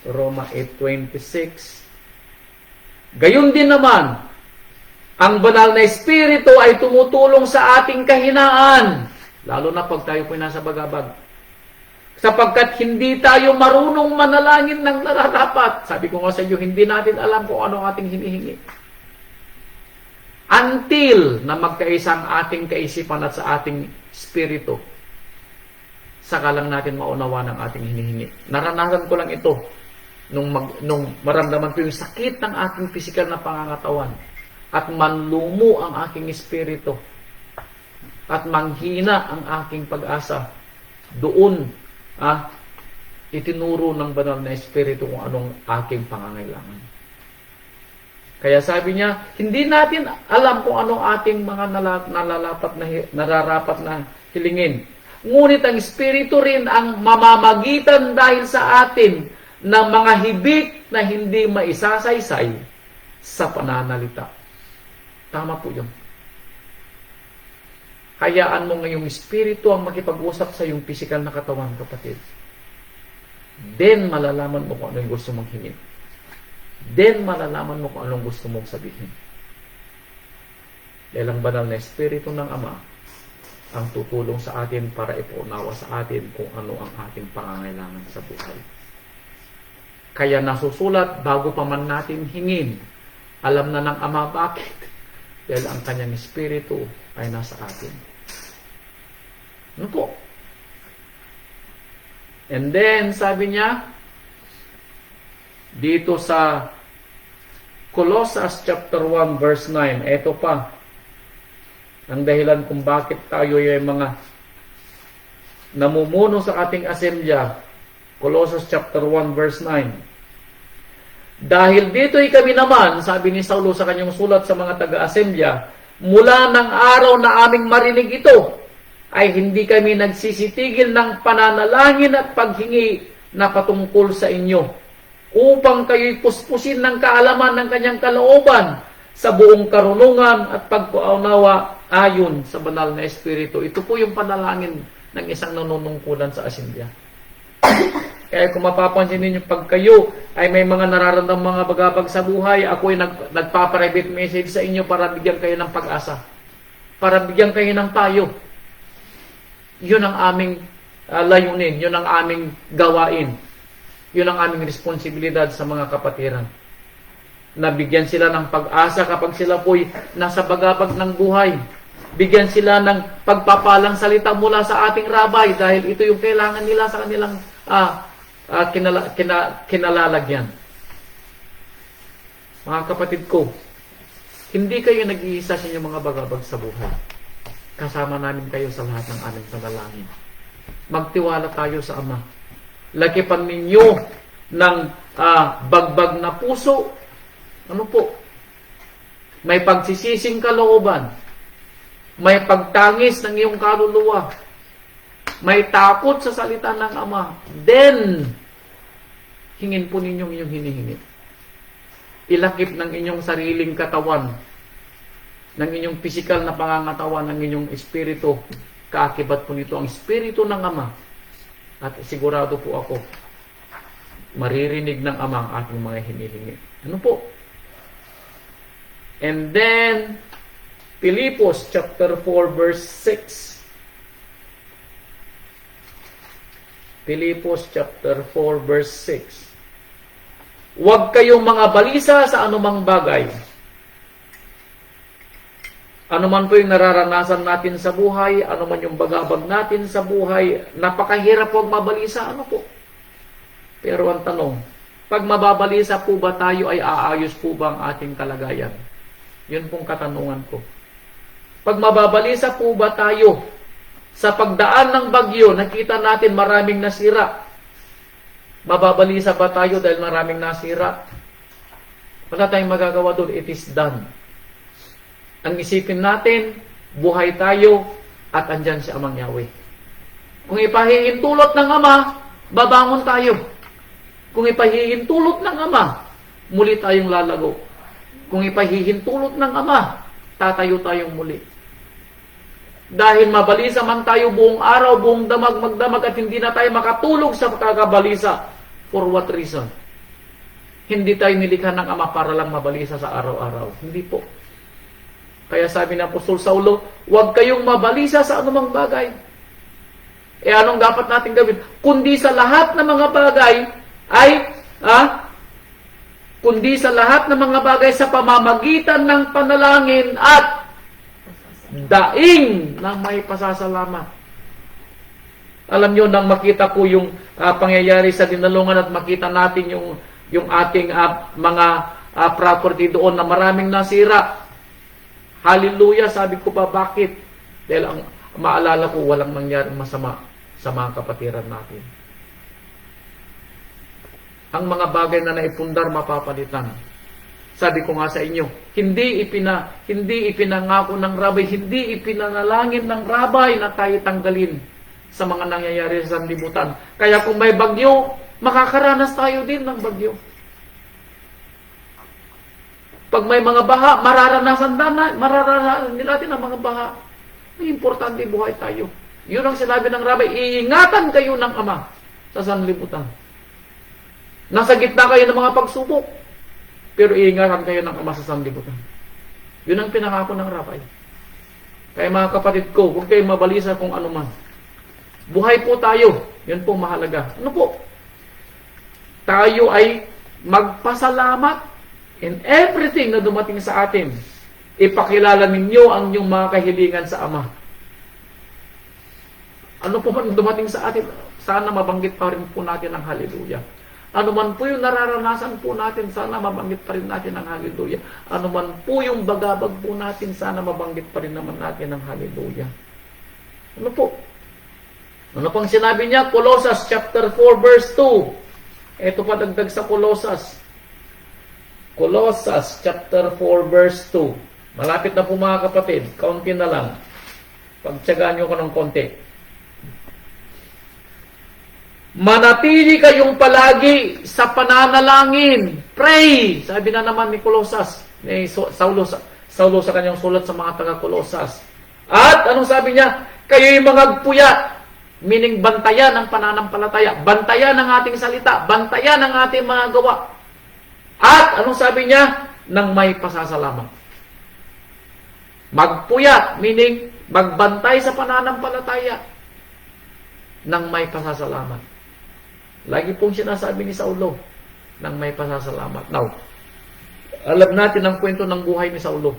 S1: Roma 8:26. Gayon din naman, ang banal na Espiritu ay tumutulong sa ating kahinaan. Lalo na pag tayo po nasa bagabag. Sapagkat hindi tayo marunong manalangin ng nararapat. Sabi ko nga sa inyo, hindi natin alam kung ano ating hinihingi. Until na magkaisa ang ating kaisipan at sa ating spirito, saka lang natin maunawa ng ating hinihingi. Naranasan ko lang ito nung maramdaman ko yung sakit ng aking physical na pangangatawan at manlumo ang aking espiritu at manghina ang aking pag-asa. Doon, itinuro ng banal na espiritu kung anong aking pangangailangan. Kaya sabi niya, hindi natin alam kung anong ating mga nararapat na hilingin. Ngunit ang espiritu rin ang mamamagitan dahil sa atin ng mga hibik na hindi maisasaysay sa pananalita. Tama po yun. Hayaan mo ngayong espiritu ang makipag-usap sa iyong physical na katawan, kapatid. Then, malalaman mo kung ano yung gusto mong hingin. Then, malalaman mo kung anong gusto mong sabihin. Dahil ang banal na espiritu ng Ama ang tutulong sa atin para ipaunawa sa atin kung ano ang ating pangangailangan sa buhay. Kaya nasusulat bago pa man natin hingin, alam na ng Ama bakit? Dahil ang kanyang espiritu ay nasa atin. Ano po? And then, sabi niya, dito sa Colossians chapter 1 verse 9, eto pa, ang dahilan kung bakit tayo ay mga namumuno sa ating asemblya. Colossians chapter 1 verse 9. Dahil dito'y kami naman, sabi ni Saulo sa kanyang sulat sa mga taga-asemblya, mula ng araw na aming marinig ito, ay hindi kami nagsisitigil ng pananalangin at paghingi na patungkol sa inyo, upang kayo'y puspusin ng kaalaman ng kanyang kalooban sa buong karunungan at pagpaunawa ayon sa banal na espiritu. Ito po yung panalangin ng isang nanunungkulan sa asemblya. Kaya kung mapapansin ninyo, pag kayo ay may mga nararamdamang mga bagabag sa buhay, ako ay nagpa-private message sa inyo para bigyan kayo ng pag-asa. Para bigyan kayo ng payo. Yun ang aming layunin. Yun ang aming gawain. Yun ang aming responsibilidad sa mga kapatiran. Nabigyan sila ng pag-asa kapag sila po'y nasa bagabag ng buhay. Bigyan sila ng pagpapalang salita mula sa ating rabay dahil ito yung kailangan nila sa kanilang kinalalagyan. Mga kapatid ko, hindi kayo nag-iisa sa inyong mga bagabag sa buhay. Kasama namin kayo sa lahat ng aming panalangin. Magtiwala tayo sa Ama. Lakipan ninyo ng bagbag na puso. Ano po? May pagsisising kalooban. May pagtangis ng iyong kaluluwa. May takot sa salita ng Ama. Then, hingin po ninyong inyong hinihingi. Ilakip ng inyong sariling katawan, ng inyong physical na pangangatawan, ng inyong espiritu. Kaakibat po nito ang espiritu ng Ama. At sigurado po ako, maririnig ng Ama ang ating mga hinihingi. Ano po? And then, Pilipos chapter 4 verse 6. Pilipos chapter 4 verse 6. Huwag kayong mga balisa sa anumang bagay. Anuman po yung nararanasan natin sa buhay, anuman yung bagabag natin sa buhay, napakahirap huwag mabalisa. Ano po? Pero ang tanong, pag mababalisa po ba tayo ay aayos po ba ang ating kalagayan? Yun pong katanungan ko. Pag mababalisa po ba tayo sa pagdaan ng bagyo, nakita natin maraming nasira. Mababalisa ba tayo dahil maraming nasira? Wala tayong magagawa doon. It is done. Ang isipin natin, buhay tayo at andyan si Amang Yahweh. Kung ipahihintulot ng Ama, babangon tayo. Kung ipahihintulot ng Ama, muli tayong lalago. Kung ipahihintulot ng Ama, tatayo tayong muli. Dahil mabalisa man tayo buong araw, buong damag, magdamag at hindi na tayo makatulog sa pagkakabalisa. For what reason? Hindi tayo nilikha ng Ama para lang mabalisa sa araw-araw. Hindi po. Kaya sabi ng Apostol Saulo, huwag kayong mabalisa sa anumang bagay. Anong dapat natin gawin? Kundi sa lahat ng mga bagay kundi sa lahat ng mga bagay sa pamamagitan ng panalangin at daing na may pasasalamat. Alam nyo, nang makita ko yung pangyayari sa dinalungan at makita natin yung ating mga property doon na maraming nasira. Hallelujah, sabi ko pa, bakit? Dahil ang maalala ko, walang nangyaring masama sa mga kapatiran natin. Ang mga bagay na naipundar mapapalitan. Sabi ko nga sa inyo, hindi ipinangako ng rabay, hindi ipinanalangin ng rabay na tayo tanggalin sa mga nangyayari sa sanlibutan. Kaya kung may bagyo, makakaranas tayo din ng bagyo. Pag may mga baha, mararanasan din natin ang mga baha. Ay, importante buhay tayo. Yun ang sinabi ng rabay, iingatan kayo ng Ama sa sanlibutan. Nasa gitna kayo ng mga pagsubok, pero iingatan kayo ng Ama sa sanlibutan. Yun ang pinangako ng rabay. Kaya mga kapatid ko, huwag kayong mabalisa kung ano man. Buhay po tayo. Yun po mahalaga. Ano po? Tayo ay magpasalamat in everything na dumating sa atin. Ipakilala ninyo ang inyong mga kahilingan sa Ama. Ano po man dumating sa atin, sana mabanggit pa rin po natin ang hallelujah. Ano man po yung nararanasan po natin, sana mabanggit pa rin natin ang hallelujah. Ano man po yung bagabag po natin, sana mabanggit pa rin naman natin ang hallelujah. Ano po? Ano pang sinabi niya? Colossus chapter 4 verse 2. Ito pa dagdag sa Colossus. Colossus chapter 4 verse 2. Malapit na po mga kapatid. Kaunti na lang. Pagtsagaan nyo ko ng konti. Manatili kayong palagi sa pananalangin. Pray! Sabi na naman ni Colossus, ni Saulo sa kanyang sulat sa mga taga-Colossus. At anong sabi niya? Kayo'y magpuyat. Meaning bantayan ang pananampalataya. Bantayan ang ating salita. Bantayan ang ating mga gawa. At anong sabi niya? Nang may pasasalamat. Magpuyat, meaning magbantay sa pananampalataya. Nang may pasasalamat. Lagi pong sinasabi ni Saulo, nang may pasasalamat. Now, alam natin ang kwento ng buhay ni Saulo.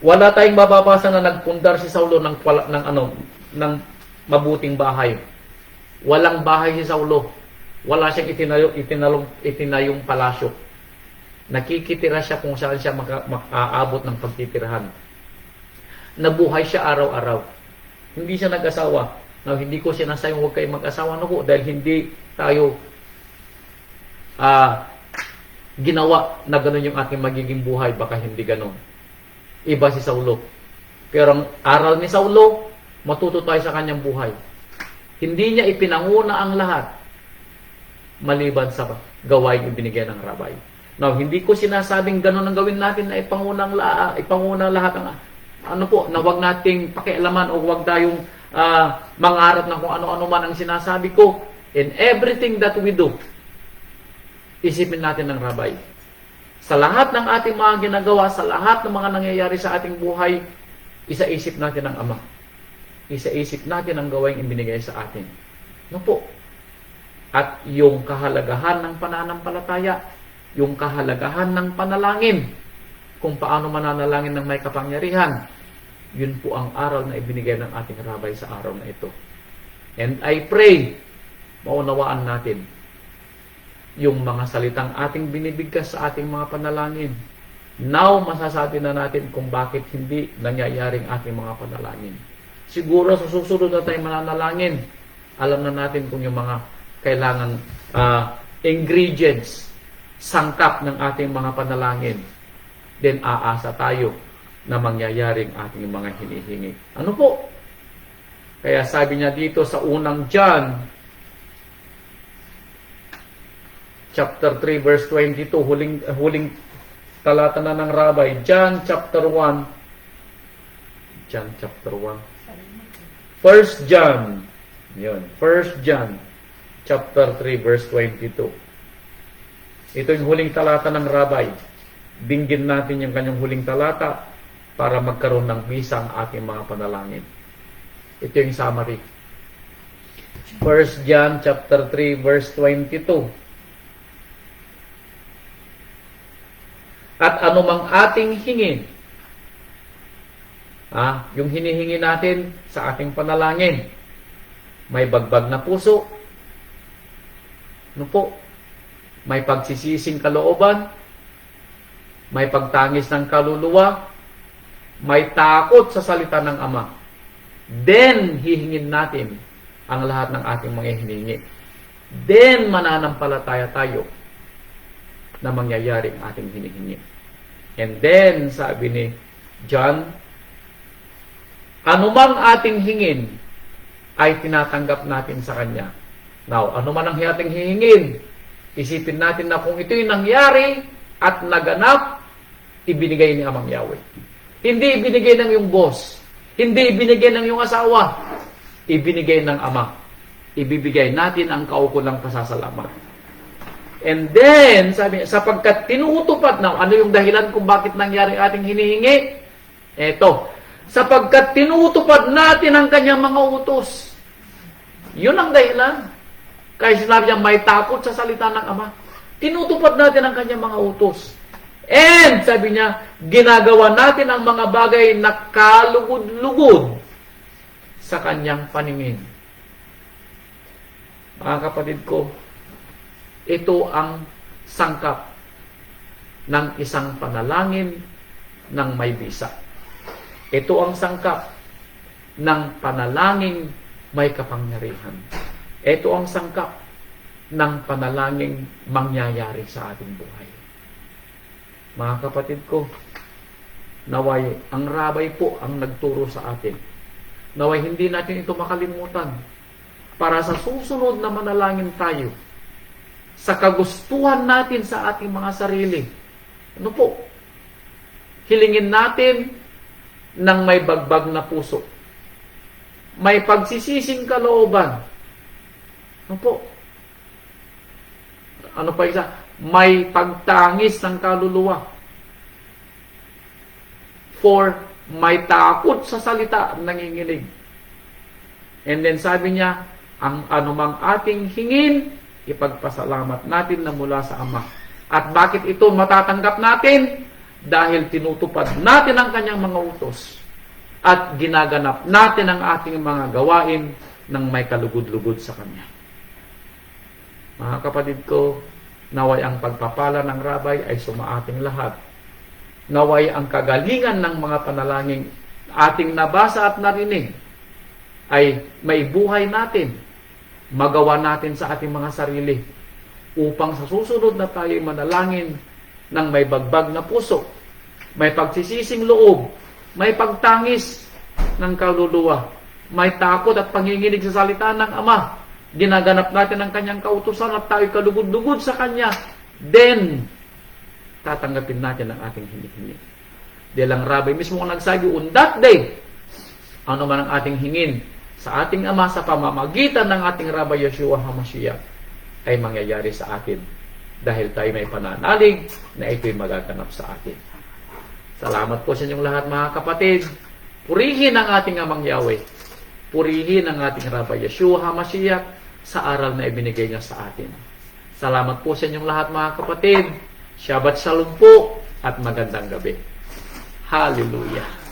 S1: Wala tayong mababasa na nagpundar si Saulo ng mabuting bahay. Walang bahay si Saulo. Wala siyang itinayong palasyo. Nakikitira siya kung saan siya makaabot ng pagtitirahan. Nabuhay siya araw-araw. Hindi siya nag-asawa. Now, hindi ko sinasayang huwag kayong mag-asawa na po dahil hindi tayo ginawa na gano'n yung ating magiging buhay. Baka hindi gano'n. Iba si Saulo. Pero ang aral ni Saulo, matuto tayo sa kanyang buhay. Hindi niya ipinanguna ang lahat maliban sa gawain ibinigay ng rabay. Now, hindi ko sinasabing gano'n ang gawin natin na ipanguna lahat ng na huwag nating pakialaman o huwag tayong mangarap ng kung ano-ano man ang sinasabi ko. In everything that we do, isipin natin ng rabay. Sa lahat ng ating mga ginagawa, sa lahat ng mga nangyayari sa ating buhay, isaisip natin ang Ama. Isaisip natin ang gawain ibinigay sa atin. No po? At yung kahalagahan ng pananampalataya, yung kahalagahan ng panalangin, kung paano mananalangin ng may kapangyarihan, yun po ang aral na ibinigay ng ating rabay sa araw na ito. And I pray, maunawaan natin yung mga salitang ating binibigkas sa ating mga panalangin. Now, masasabi na natin kung bakit hindi nangyayaring ating mga panalangin. Siguro sa susunod na tayong mananalangin, alam na natin kung yung mga kailangan ingredients, sangkap ng ating mga panalangin. Then aasa tayo na mangyayaring ating mga hinihingi. Ano po? Kaya sabi niya dito sa unang John, chapter 3, verse 22, huling talata na ng rabay. John chapter 1. John chapter 1. 1 John. Yun. 1 John chapter 3, verse 22. Ito yung huling talata ng rabay. Dinggin natin yung kanyang huling talata para magkaroon ng bisa ang ating mga panalangin. Ito yung summary. 1 John chapter 3 verse 22. At anumang ating hingin, yung hinihingi natin sa ating panalangin, may bagbag na puso, may pagsisising kalooban, may pagtangis ng kaluluwa, may takot sa salita ng Ama, then hihingin natin ang lahat ng ating mga hinihingi. Then mananampalataya tayo na mangyayari ang ating hinihingi. And then, sabi ni John, anumang ating hingin ay tinatanggap natin sa Kanya. Now, anuman ang ating hihingin, isipin natin na kung ito'y nangyari at naganap, ibinigay ni Amang Yahweh. Hindi ibinigay ng iyong boss. Hindi ibinigay ng iyong asawa. Ibinigay ng Ama. Ibibigay natin ang kaukulang pasasalamat. And then, sabi niya, sapagkat tinutupad na, ano yung dahilan kung bakit nangyari ating hinihingi? Eto, sapagkat tinutupad natin ang kanyang mga utos. Yun ang dahilan. Kaya sinabi niya, may takot sa salita ng Ama. Tinutupad natin ang kanyang mga utos. And, sabi niya, ginagawa natin ang mga bagay na kalugod-lugod sa kanyang paningin. Mga kapatid ko, ito ang sangkap ng isang panalangin ng may bisa. Ito ang sangkap ng panalangin may kapangyarihan. Ito ang sangkap ng panalangin mangyayari sa ating buhay. Mga kapatid ko, naway ang rabay po ang nagturo sa atin. Naway hindi natin ito makalimutan para sa susunod na manalangin tayo sa kagustuhan natin sa ating mga sarili. Ano po? Hilingin natin ng may bagbag na puso. May pagsisising kalooban. Ano po? Ano pa isa? May pagtangis ng kaluluwa. For may takot sa salita nanginginig. And then sabi niya, ang anumang ating hingin, ipagpasalamat natin na mula sa Ama. At bakit ito matatanggap natin? Dahil tinutupad natin ang kanyang mga utos. At ginaganap natin ang ating mga gawain ng may kalugod-lugod sa Kanya. Mga kapatid ko, naway ang pagpapala ng rabay ay sumaating lahat. Naway ang kagalingan ng mga panalangin ating nabasa at narinig ay may buhay natin, magawa natin sa ating mga sarili upang sa susunod na tayo'y manalangin ng may bagbag na puso, may pagsisising loob, may pagtangis ng kaluluwa, may takot at panginginig sa salita ng Ama, ginaganap natin ang kanyang kautusan at tayo'y kalugod-lugod sa kanya, then tatanggapin natin ang ating hinihingi. Dahil ang rabay mismo ang nagsabi, on that day, ano man ang ating hingin sa ating Ama sa pamamagitan ng ating Rabbi Yeshua HaMashiach ay mangyayari sa atin dahil tayo may pananalig na ito'y magaganap sa atin. Salamat po sa inyong lahat mga kapatid. Purihin ang ating Amang Yahweh. Purihin ang ating Rabbi Yeshua HaMashiach sa aral na ibinigay niya sa atin. Salamat po sa inyong lahat mga kapatid. Shabbat Shalom po at magandang gabi. Hallelujah.